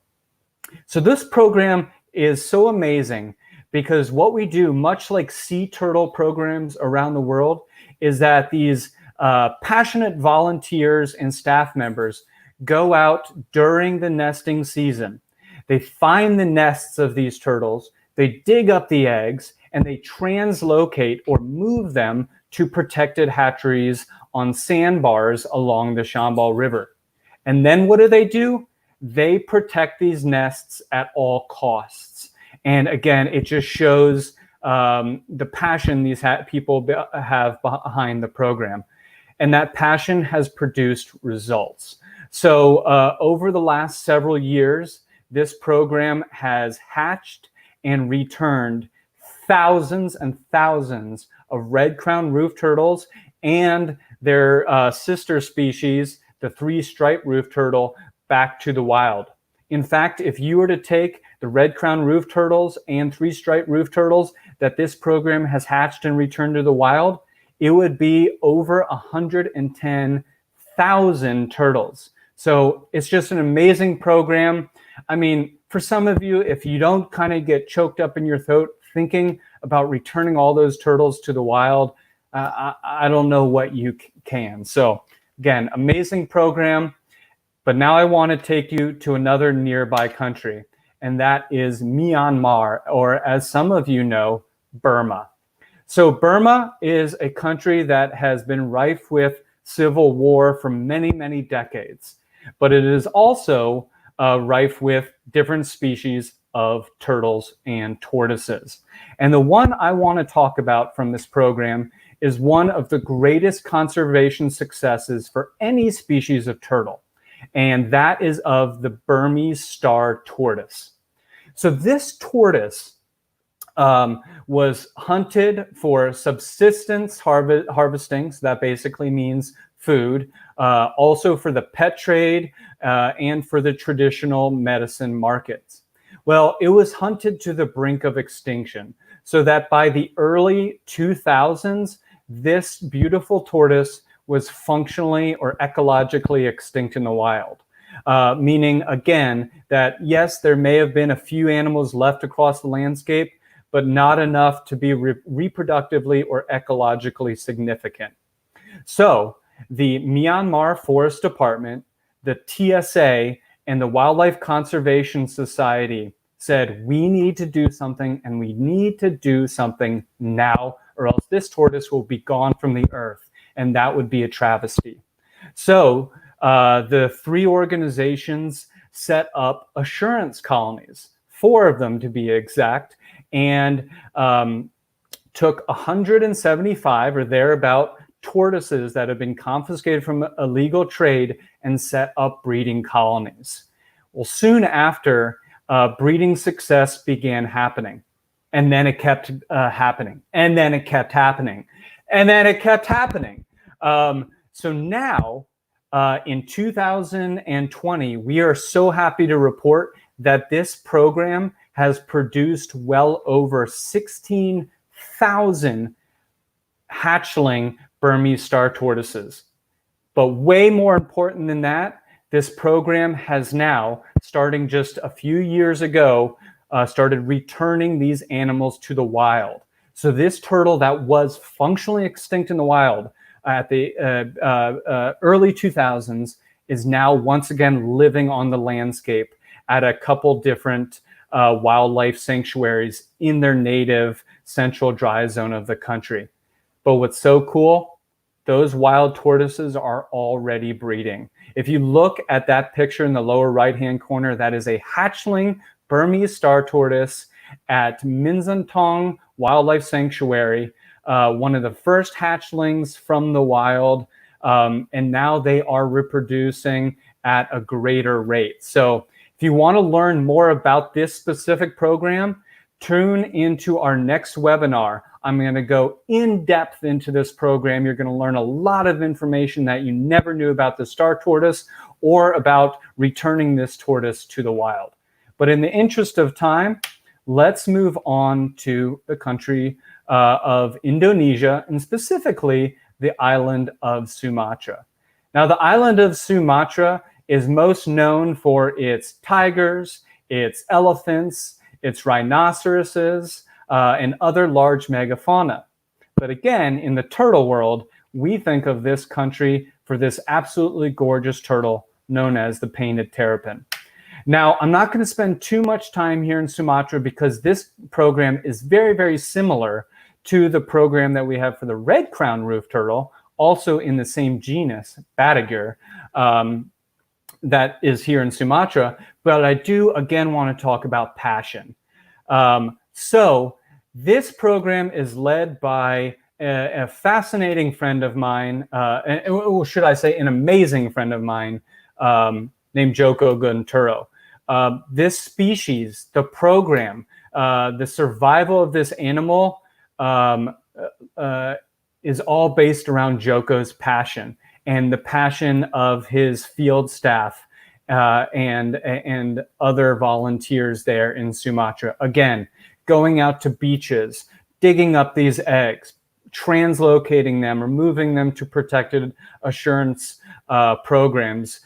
So this program is so amazing because what we do, much like sea turtle programs around the world, is that these passionate volunteers and staff members go out during the nesting season. They find the nests of these turtles, they dig up the eggs, and they translocate or move them to protected hatcheries on sandbars along the Chambal River. And then what do? They protect these nests at all costs. And again, it just shows the passion these people have behind the program. And that passion has produced results. So over the last several years, this program has hatched and returned thousands and thousands of red-crowned roof turtles and their sister species, the three-striped roof turtle, back to the wild. In fact, if you were to take the red-crowned roof turtles and three-striped roof turtles that this program has hatched and returned to the wild, it would be over 110,000 turtles. So it's just an amazing program. I mean, for some of you, if you don't kind of get choked up in your throat thinking about returning all those turtles to the wild, I don't know what you can. So again, amazing program. But now I want to take you to another nearby country, and that is Myanmar, or as some of you know, Burma. So Burma is a country that has been rife with civil war for many, many decades, but it is also rife with different species of turtles and tortoises. And the one I want to talk about from this program is one of the greatest conservation successes for any species of turtle, and that is of the Burmese star tortoise. So this tortoise was hunted for subsistence harvesting, so that basically means food, also for the pet trade and for the traditional medicine markets. Well, it was hunted to the brink of extinction, so that by the early 2000s, this beautiful tortoise was functionally or ecologically extinct in the wild. Meaning, again, that yes, there may have been a few animals left across the landscape, but not enough to be reproductively or ecologically significant. So the Myanmar Forest Department, the TSA, and the Wildlife Conservation Society said, we need to do something, and we need to do something now, or else this tortoise will be gone from the earth, and that would be a travesty. So the three organizations set up assurance colonies, 4 of them to be exact, and took 175 or thereabout tortoises that have been confiscated from illegal trade and set up breeding colonies. Well, soon after, breeding success began happening. And then it kept happening. And then it kept happening. And then it kept happening. So now, in 2020, we are so happy to report that this program has produced well over 16,000 hatchling Burmese star tortoises. But way more important than that, this program has now, starting just a few years ago, started returning these animals to the wild. So this turtle that was functionally extinct in the wild at the early 2000s is now once again living on the landscape at a couple different wildlife sanctuaries in their native central dry zone of the country. But what's so cool, those wild tortoises are already breeding. If you look at that picture in the lower right-hand corner, that is a hatchling Burmese star tortoise at Minzantong Wildlife Sanctuary, one of the first hatchlings from the wild, and now they are reproducing at a greater rate. So if you want to learn more about this specific program, tune into our next webinar. I'm going to go in depth into this program. You're going to learn a lot of information that you never knew about the star tortoise or about returning this tortoise to the wild. But in the interest of time, let's move on to the country of Indonesia, and specifically the island of Sumatra. Now, the island of Sumatra is most known for its tigers, its elephants, its rhinoceroses, and other large megafauna. But again, in the turtle world, we think of this country for this absolutely gorgeous turtle known as the painted terrapin. Now, I'm not going to spend too much time here in Sumatra because this program is very, very similar to the program that we have for the red crown roof turtle, also in the same genus, Badagur, that is here in Sumatra. But I do, again, want to talk about passion. So this program is led by a fascinating friend of mine, or should I say an amazing friend of mine, named Joko Gunturo. This species, the program, the survival of this animal is all based around Joko's passion and the passion of his field staff and other volunteers there in Sumatra. Again, going out to beaches, digging up these eggs, translocating them, removing them to protected assurance programs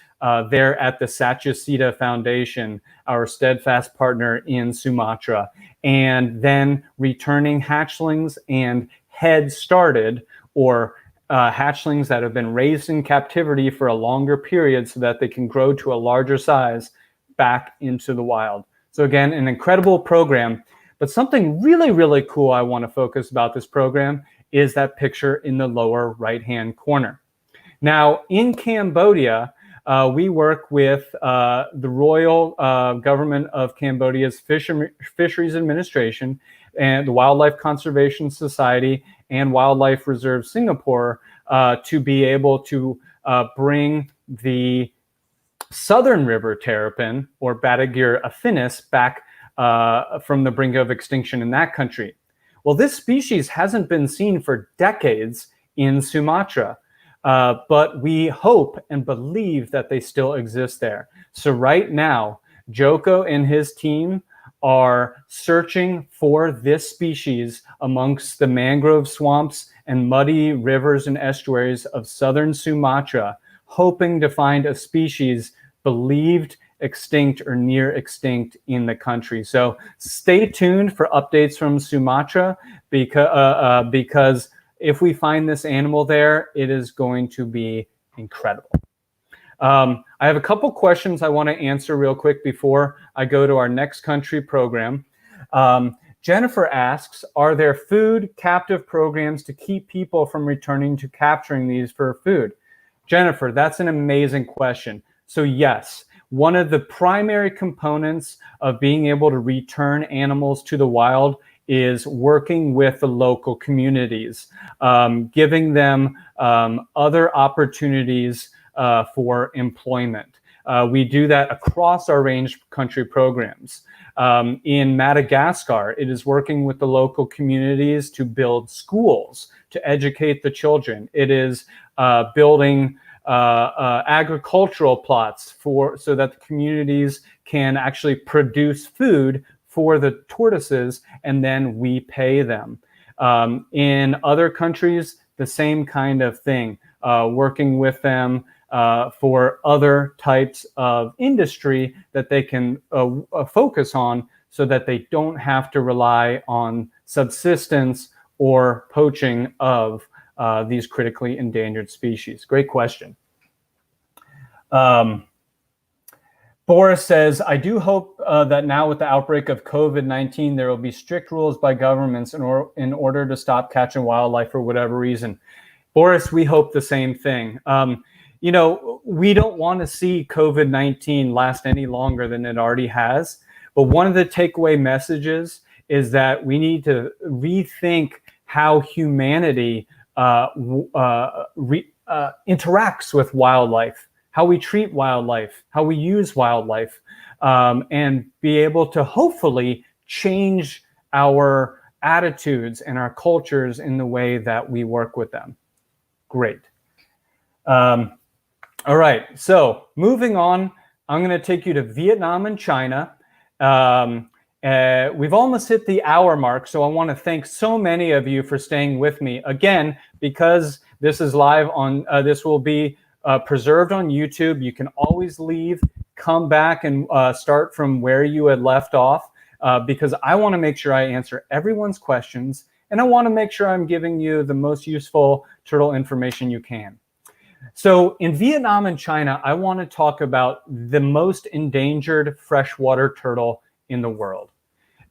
there at the Satyasita Foundation, our steadfast partner in Sumatra, and then returning hatchlings and head started, or hatchlings that have been raised in captivity for a longer period so that they can grow to a larger size back into the wild. So again, an incredible program. But something really, really cool I want to focus about this program is that picture in the lower right-hand corner. Now, in Cambodia, we work with the Royal Government of Cambodia's Fisheries Administration and the Wildlife Conservation Society and Wildlife Reserve Singapore to be able to bring the southern river terrapin, or Badagear affinis, back from the brink of extinction in that country. Well, this species hasn't been seen for decades in Sumatra. But we hope and believe that they still exist there. So right now, Joko and his team are searching for this species amongst the mangrove swamps and muddy rivers and estuaries of southern Sumatra, hoping to find a species believed extinct or near extinct in the country. So stay tuned for updates from Sumatra because if we find this animal there, it is going to be incredible. I have a couple questions I want to answer real quick before I go to our next country program. Jennifer asks, are there food captive programs to keep people from returning to capturing these for food? Jennifer, that's an amazing question. So yes, one of the primary components of being able to return animals to the wild is working with the local communities, giving them other opportunities for employment. We do that across our range country programs. In Madagascar, it is working with the local communities to build schools, to educate the children. It is building agricultural plots so that the communities can actually produce food for the tortoises, and then we pay them. In other countries, the same kind of thing, working with them for other types of industry that they can focus on so that they don't have to rely on subsistence or poaching of these critically endangered species. Great question. Boris says, I do hope that now with the outbreak of COVID-19, there will be strict rules by governments in order to stop catching wildlife for whatever reason. Boris, we hope the same thing. You know, we don't want to see COVID-19 last any longer than it already has. But one of the takeaway messages is that we need to rethink how humanity interacts with wildlife, how we treat wildlife, how we use wildlife, and be able to hopefully change our attitudes and our cultures in the way that we work with them. Great. All right, so moving on, I'm going to take you to Vietnam and China. We've almost hit the hour mark, so I want to thank so many of you for staying with me. Again, because this is live on, this will be preserved on YouTube. You can always leave, come back and start from where you had left off because I want to make sure I answer everyone's questions, and I want to make sure I'm giving you the most useful turtle information you can. So in Vietnam and China, I want to talk about the most endangered freshwater turtle in the world.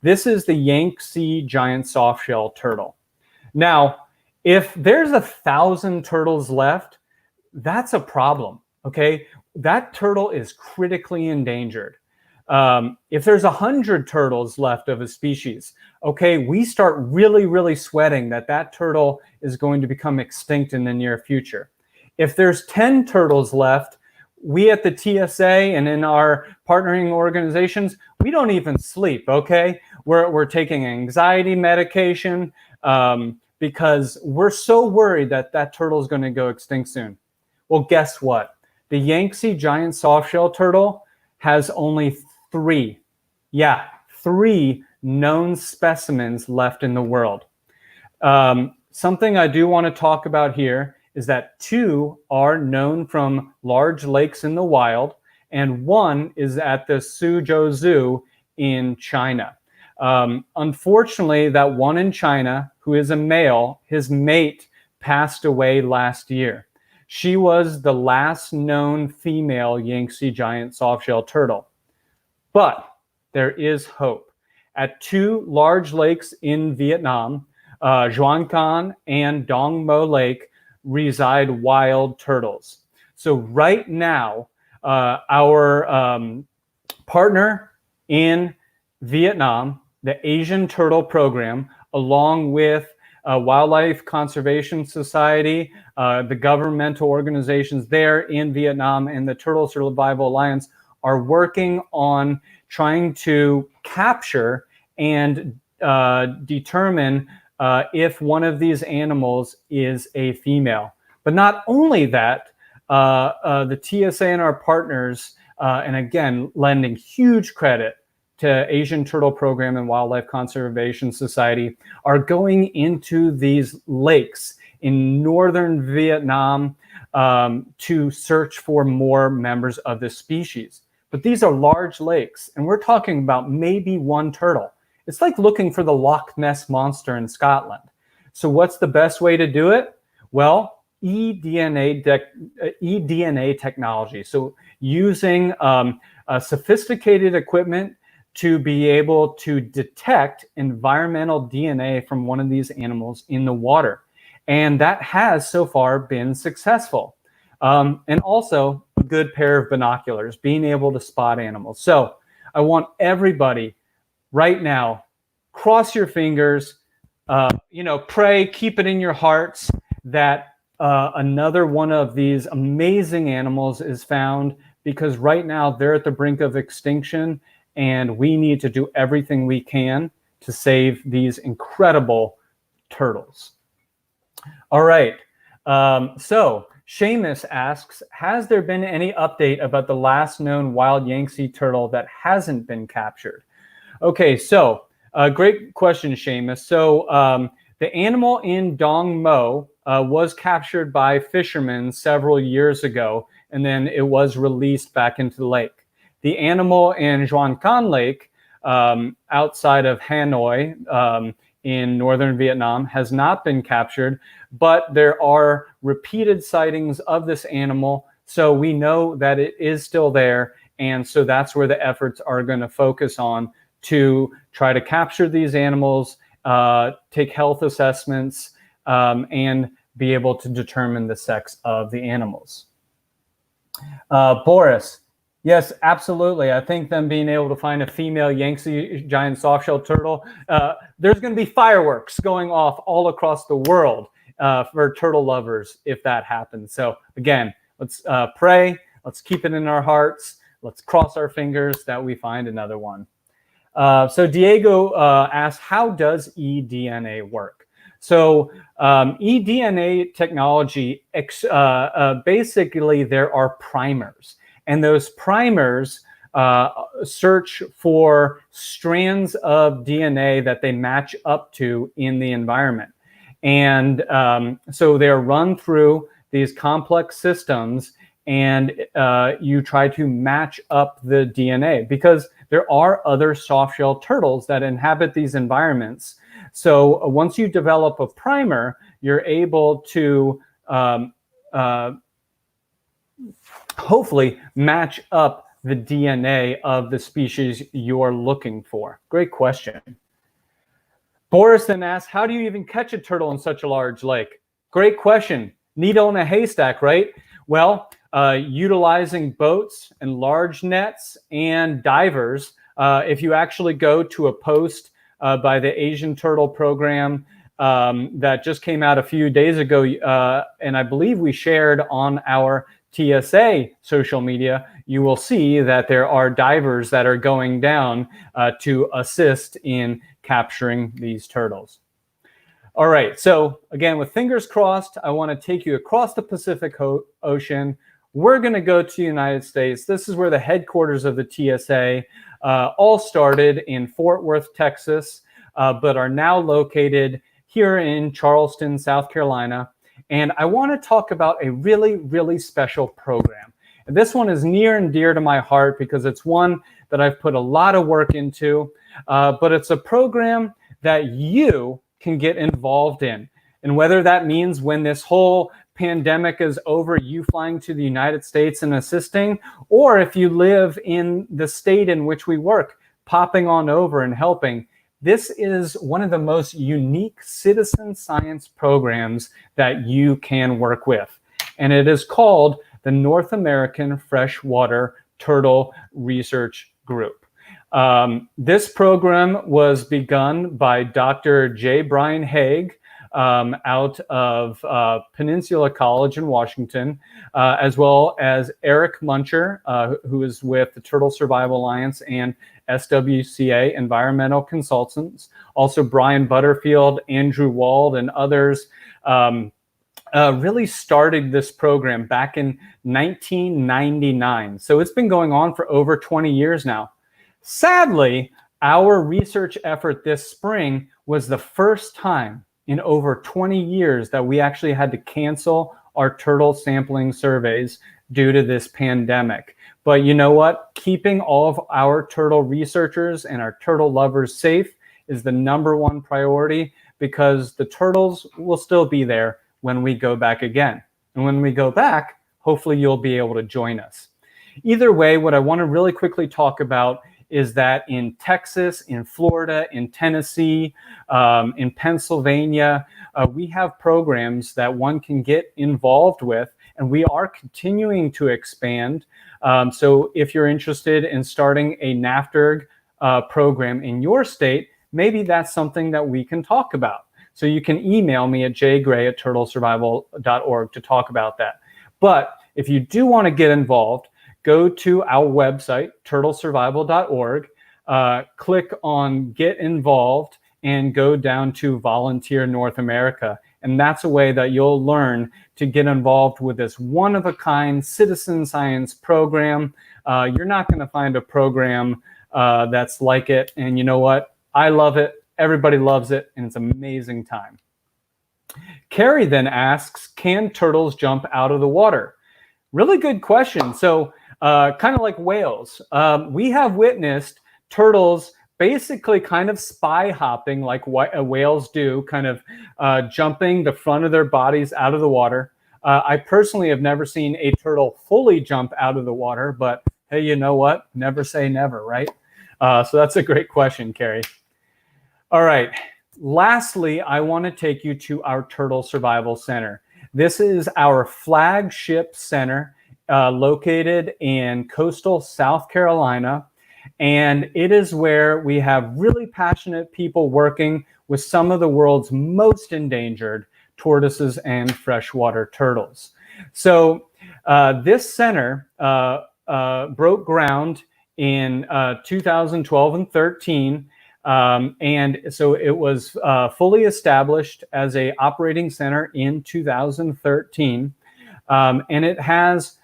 This is the Yangtze giant softshell turtle. Now, if there's 1,000 turtles left, that's a problem, okay? That turtle is critically endangered. If there's 100 turtles left of a species, okay, we start really, really sweating that that turtle is going to become extinct in the near future. If there's 10 turtles left, we at the TSA and in our partnering organizations, we don't even sleep, okay? We're taking anxiety medication because we're so worried that that turtle is going to go extinct soon. Well, guess what? The Yangtze giant softshell turtle has only 3 known specimens left in the world. Something I do want to talk about here is that 2 are known from large lakes in the wild, and 1 is at the Suzhou Zoo in China. Unfortunately, that one in China, who is a male, his mate passed away last year. She was the last known female Yangtze giant softshell turtle. But there is hope. At two large lakes in Vietnam, Duan Can and Dong Mo Lake, reside wild turtles. So right now, our partner in Vietnam, the Asian Turtle Program, along with Wildlife Conservation Society, the governmental organizations there in Vietnam, and the Turtle Survival Alliance are working on trying to capture and determine if one of these animals is a female. But not only that, the TSA and our partners, and again, lending huge credit to Asian Turtle Program and Wildlife Conservation Society, are going into these lakes in northern Vietnam to search for more members of this species. But these are large lakes, and we're talking about maybe one turtle. It's like looking for the Loch Ness Monster in Scotland. So what's the best way to do it? Well, eDNA technology. So using sophisticated equipment to be able to detect environmental DNA from one of these animals in the water. And that has so far been successful. And also a good pair of binoculars, being able to spot animals. So I want everybody right now, cross your fingers, pray, keep it in your hearts that another one of these amazing animals is found, because right now they're at the brink of extinction, and we need to do everything we can to save these incredible turtles. All right. So Seamus asks, has there been any update about the last known wild Yangtze turtle that hasn't been captured? Okay, so great question, Seamus. So the animal in Dong Mo was captured by fishermen several years ago, and then it was released back into the lake. The animal in Duan Can Lake, outside of Hanoi, in northern Vietnam, has not been captured, but there are repeated sightings of this animal, so we know that it is still there, and so that's where the efforts are going to focus on, to try to capture these animals, take health assessments, and be able to determine the sex of the animals. Boris, yes, absolutely. I think them being able to find a female Yangtze giant softshell turtle, there's going to be fireworks going off all across the world for turtle lovers if that happens. So again, let's pray. Let's keep it in our hearts. Let's cross our fingers that we find another one. So Diego asked, how does eDNA work? So eDNA technology, basically there are primers. And those primers search for strands of DNA that they match up to in the environment. And so they're run through these complex systems, and you try to match up the DNA, because there are other softshell turtles that inhabit these environments. So once you develop a primer, you're able to hopefully match up the DNA of the species you're looking for. Great question. Boris then asks, how do you even catch a turtle in such a large lake? Great question. Needle in a haystack, right? Well, utilizing boats and large nets and divers. If you actually go to a post by the Asian Turtle Program that just came out a few days ago, and I believe we shared on our TSA social media, you will see that there are divers that are going down to assist in capturing these turtles. All right, so again, with fingers crossed, I want to take you across the Pacific Ocean. We're going to go to the United States. This is where the headquarters of the TSA all started in Fort Worth, Texas, but are now located here in Charleston, South Carolina. And I want to talk about a really, really special program. And this one is near and dear to my heart because it's one that I've put a lot of work into, but it's a program that you can get involved in. And whether that means when this whole pandemic is over, you flying to the United States and assisting, or if you live in the state in which we work, popping on over and helping. This is one of the most unique citizen science programs that you can work with. And it is called the North American Freshwater Turtle Research Group. This program was begun by Dr. J. Brian Haig out of Peninsula College in Washington, as well as Eric Muncher, who is with the Turtle Survival Alliance and SWCA Environmental Consultants. Also Brian Butterfield, Andrew Wald, and others really started this program back in 1999. So it's been going on for over 20 years now. Sadly, our research effort this spring was the first time in over 20 years that we actually had to cancel our turtle sampling surveys due to this pandemic. But you know what? Keeping all of our turtle researchers and our turtle lovers safe is the #1 priority, because the turtles will still be there when we go back again. And when we go back, hopefully you'll be able to join us. Either way, what I want to really quickly talk about is that in Texas, in Florida, in Tennessee, in Pennsylvania, we have programs that one can get involved with, and we are continuing to expand. So if you're interested in starting a NAFTRG program in your state, maybe that's something that we can talk about. So you can email me at jgray@turtlesurvival.org to talk about that. But if you do want to get involved, go to our website, turtlesurvival.org, click on Get Involved, and go down to Volunteer North America. And that's a way that you'll learn to get involved with this one-of-a-kind citizen science program. You're not going to find a program that's like it. And you know what? I love it. Everybody loves it. And it's an amazing time. Carrie then asks, can turtles jump out of the water? Really good question. So kind of like whales, we have witnessed turtles basically kind of spy hopping like what whales do, kind of jumping the front of their bodies out of the water. I personally have never seen a turtle fully jump out of the water, but hey, you know what? Never say never, right? So that's a great question, Carrie. All right. Lastly, I want to take you to our Turtle Survival Center. This is our flagship center located in coastal South Carolina. And it is where we have really passionate people working with some of the world's most endangered tortoises and freshwater turtles. So this center broke ground in 2012 and 13. And so it was fully established as an operating center in 2013. And it has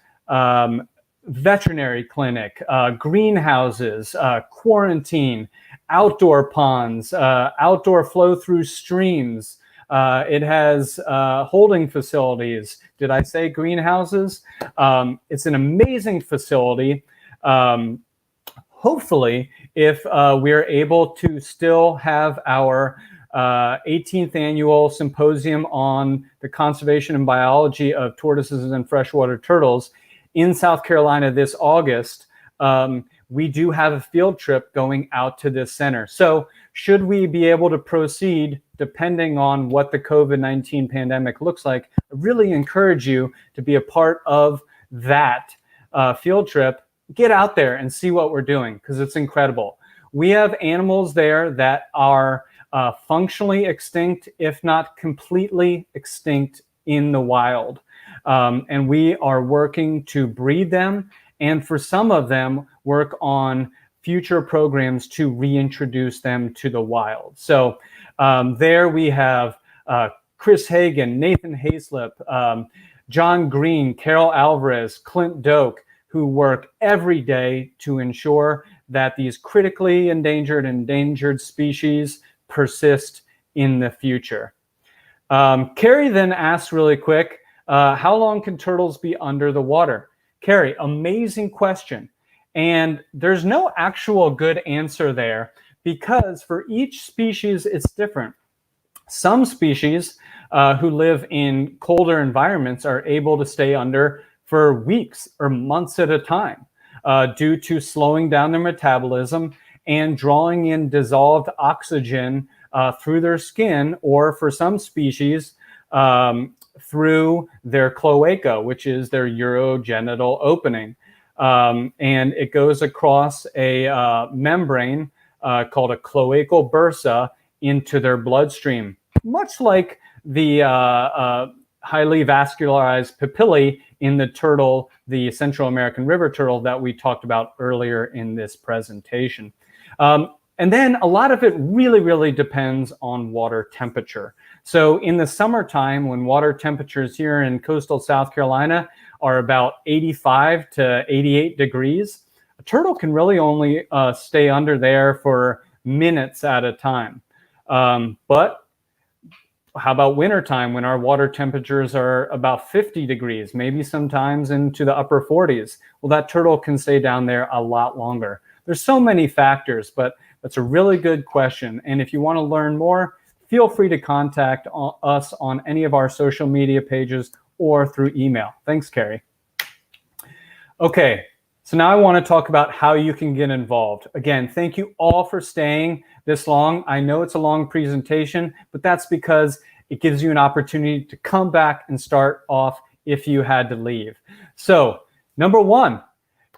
veterinary clinic, greenhouses, quarantine, outdoor ponds, outdoor flow through streams. It has holding facilities. Did I say greenhouses? It's an amazing facility. Hopefully, if we're able to still have our 18th annual symposium on the conservation and biology of tortoises and freshwater turtles in South Carolina this August, we do have a field trip going out to this center. So should we be able to proceed, depending on what the COVID-19 pandemic looks like, I really encourage you to be a part of that field trip. Get out there and see what we're doing, because it's incredible. We have animals there that are functionally extinct, if not completely extinct in the wild. And we are working to breed them, and for some of them, work on future programs to reintroduce them to the wild. So there we have Chris Hagan, Nathan Hayslip, John Green, Carol Alvarez, Clint Doak, who work every day to ensure that these critically endangered species persist in the future. Carrie then asked really quick, how long can turtles be under the water? Carrie, amazing question. And there's no actual good answer there, because for each species, it's different. Some species who live in colder environments are able to stay under for weeks or months at a time due to slowing down their metabolism and drawing in dissolved oxygen through their skin, or for some species, through their cloaca, which is their urogenital opening. And it goes across a membrane called a cloacal bursa into their bloodstream, much like the highly vascularized papillae in the turtle, the Central American river turtle that we talked about earlier in this presentation. And then a lot of it really depends on water temperature. So in the summertime, when water temperatures here in coastal South Carolina are about 85 to 88 degrees, a turtle can really only stay under there for minutes at a time. But how about wintertime, when our water temperatures are about 50 degrees, maybe sometimes into the upper 40s? Well, that turtle can stay down there a lot longer. There's so many factors, but that's a really good question. And if you want to learn more, feel free to contact us on any of our social media pages or through email. Thanks, Carrie. Okay, so now I want to talk about how you can get involved. Again, thank you all for staying this long. I know it's a long presentation, but that's because it gives you an opportunity to come back and start off if you had to leave. So, number one,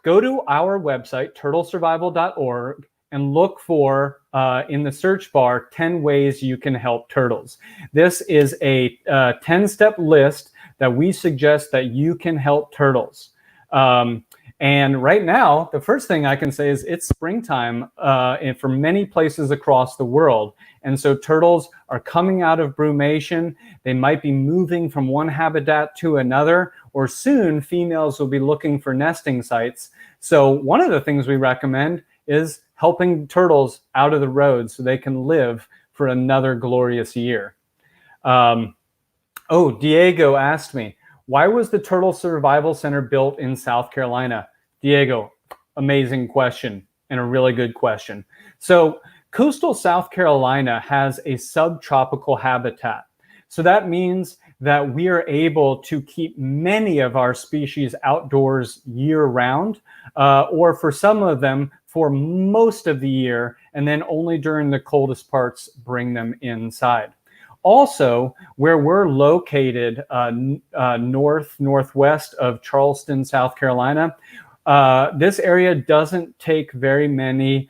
go to our website, turtlesurvival.org, and look for, in the search bar, 10 ways you can help turtles. This is a 10-step list that we suggest that you can help turtles. And right now, the first thing I can say is it's springtime for many places across the world. And so turtles are coming out of brumation. They might be moving from one habitat to another, or soon females will be looking for nesting sites. So one of the things we recommend is helping turtles out of the road so they can live for another glorious year. Oh, Diego asked me, why was the Turtle Survival Center built in South Carolina? Diego, amazing question, and a really good question. So coastal South Carolina has a subtropical habitat. So that means that we are able to keep many of our species outdoors year-round, or for some of them for most of the year, and then only during the coldest parts bring them inside. Also, where we're located northwest of Charleston, South Carolina, this area doesn't take very many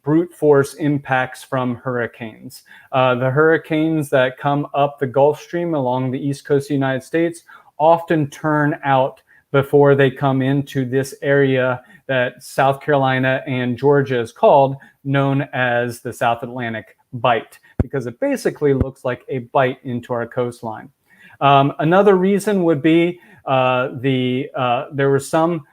brute force impacts from hurricanes. The hurricanes that come up the Gulf Stream along the east coast of the United States often turn out before they come into this area that South Carolina and Georgia is called, known as the South Atlantic Bight, because it basically looks like a bite into our coastline. Another reason would be there were some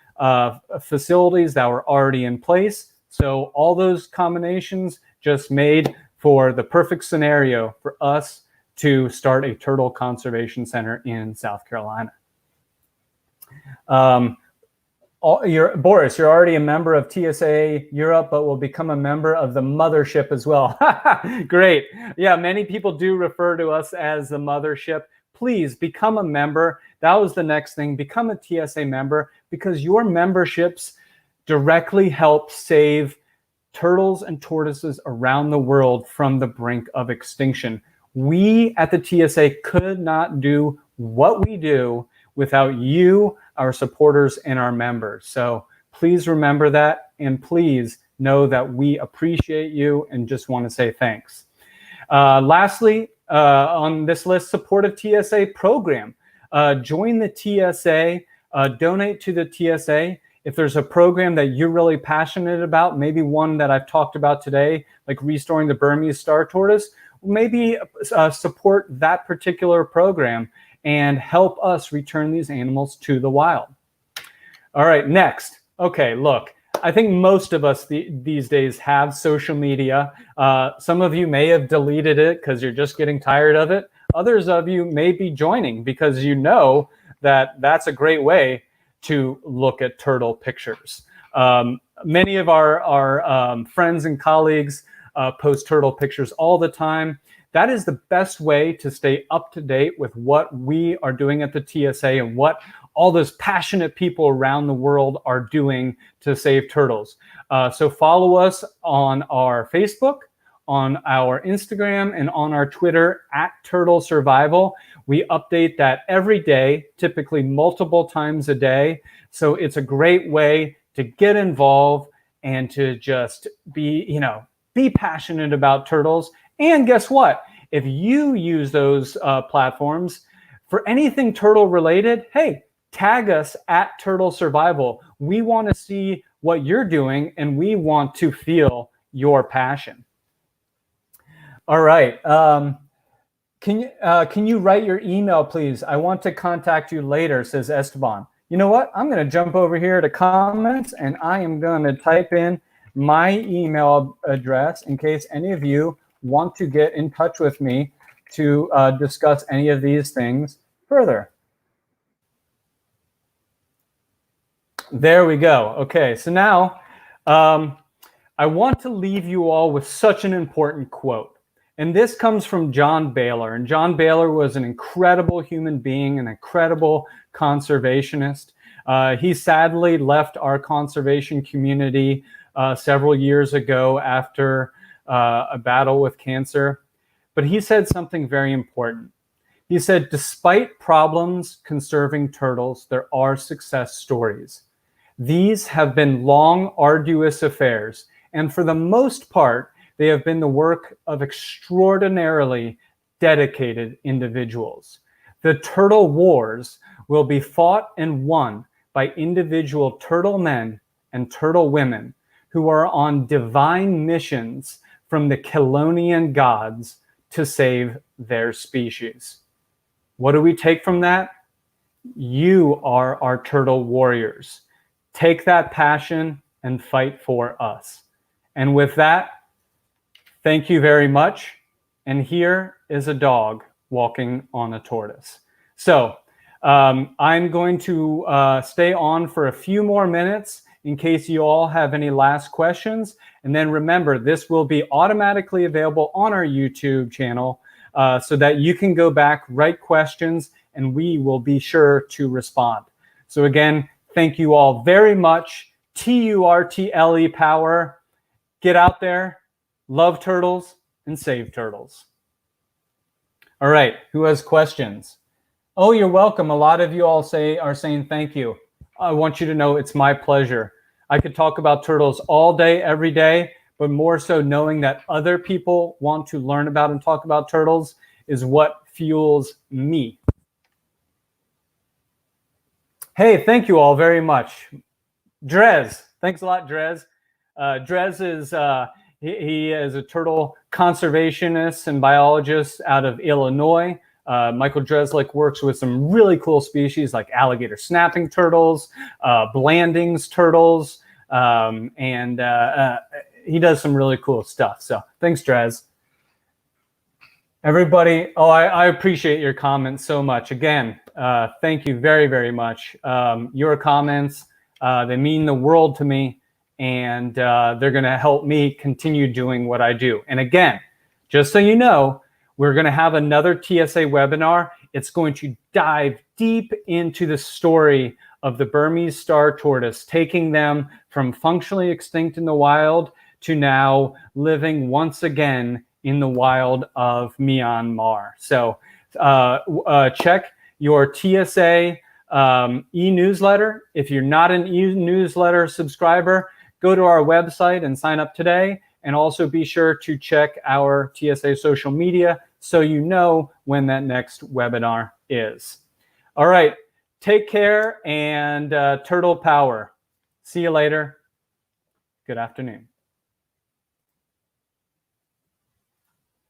facilities that were already in place. So all those combinations just made for the perfect scenario for us to start a turtle conservation center in South Carolina. Boris, you're already a member of TSA Europe, but will become a member of the mothership as well. Great. Yeah, many people do refer to us as the mothership. Please become a member. That was the next thing. Become a TSA member, because your memberships directly help save turtles and tortoises around the world from the brink of extinction. We at the TSA could not do what we do without you, our supporters, and our members. So please remember that, and please know that we appreciate you and just want to say thanks. Lastly, on this list, supportive TSA program. Join the TSA, donate to the TSA. If there's a program that you're really passionate about, maybe one that I've talked about today, like restoring the Burmese star tortoise, maybe support that particular program and help us return these animals to the wild. All right, next. Okay, look, I think most of us these days have social media. Some of you may have deleted it because you're just getting tired of it. Others of you may be joining because you know that that's a great way to look at turtle pictures. Many of our friends and colleagues post turtle pictures all the time. That is the best way to stay up to date with what we are doing at the TSA and what all those passionate people around the world are doing to save turtles. So follow us on our Facebook, on our Instagram, and on our Twitter at Turtle Survival. We update that every day, typically multiple times a day. So it's a great way to get involved and to just be passionate about turtles. And guess what? If you use those platforms for anything turtle related, hey, tag us at Turtle Survival. We want to see what you're doing and we want to feel your passion. All right. Can you write your email, please? I want to contact you later, says Esteban. You know what? I'm going to jump over here to comments and I am going to type in my email address in case any of you want to get in touch with me to discuss any of these things further. There we go. Okay, so now I want to leave you all with such an important quote. And this comes from John Baylor. And John Baylor was an incredible human being, an incredible conservationist. He sadly left our conservation community several years ago after a battle with cancer. But he said something very important. He said, despite problems conserving turtles, there are success stories. These have been long, arduous affairs, and for the most part, they have been the work of extraordinarily dedicated individuals. The turtle wars will be fought and won by individual turtle men and turtle women who are on divine missions from the Kelownian gods to save their species. What do we take from that? You are our turtle warriors. Take that passion and fight for us. And with that, thank you very much. And here is a dog walking on a tortoise. So I'm going to stay on for a few more minutes in case you all have any last questions. And then remember, this will be automatically available on our YouTube channel so that you can go back, write questions, and we will be sure to respond. So again, thank you all very much. TURTLE power. Get out there, love turtles, and save turtles. All right, who has questions? Oh, you're welcome. A lot of you all are saying thank you. I want you to know it's my pleasure. I could talk about turtles all day, every day, but more so knowing that other people want to learn about and talk about turtles is what fuels me. Hey, thank you all very much. Drez, thanks a lot, Drez. Drez is he is a turtle conservationist and biologist out of Illinois. Michael Dreslick works with some really cool species like alligator snapping turtles, Blanding's turtles, and he does some really cool stuff. So thanks, Drez. Everybody, I appreciate your comments so much. Again, thank you very, very much. Your comments, they mean the world to me, and they're going to help me continue doing what I do. And again, just so you know, we're going to have another TSA webinar. It's going to dive deep into the story of the Burmese star tortoise, taking them from functionally extinct in the wild to now living once again in the wild of Myanmar. So check your TSA e-newsletter. If you're not an e-newsletter subscriber, go to our website and sign up today. And also be sure to check our TSA social media so you know when that next webinar is. All right, take care and turtle power. See you later. Good afternoon.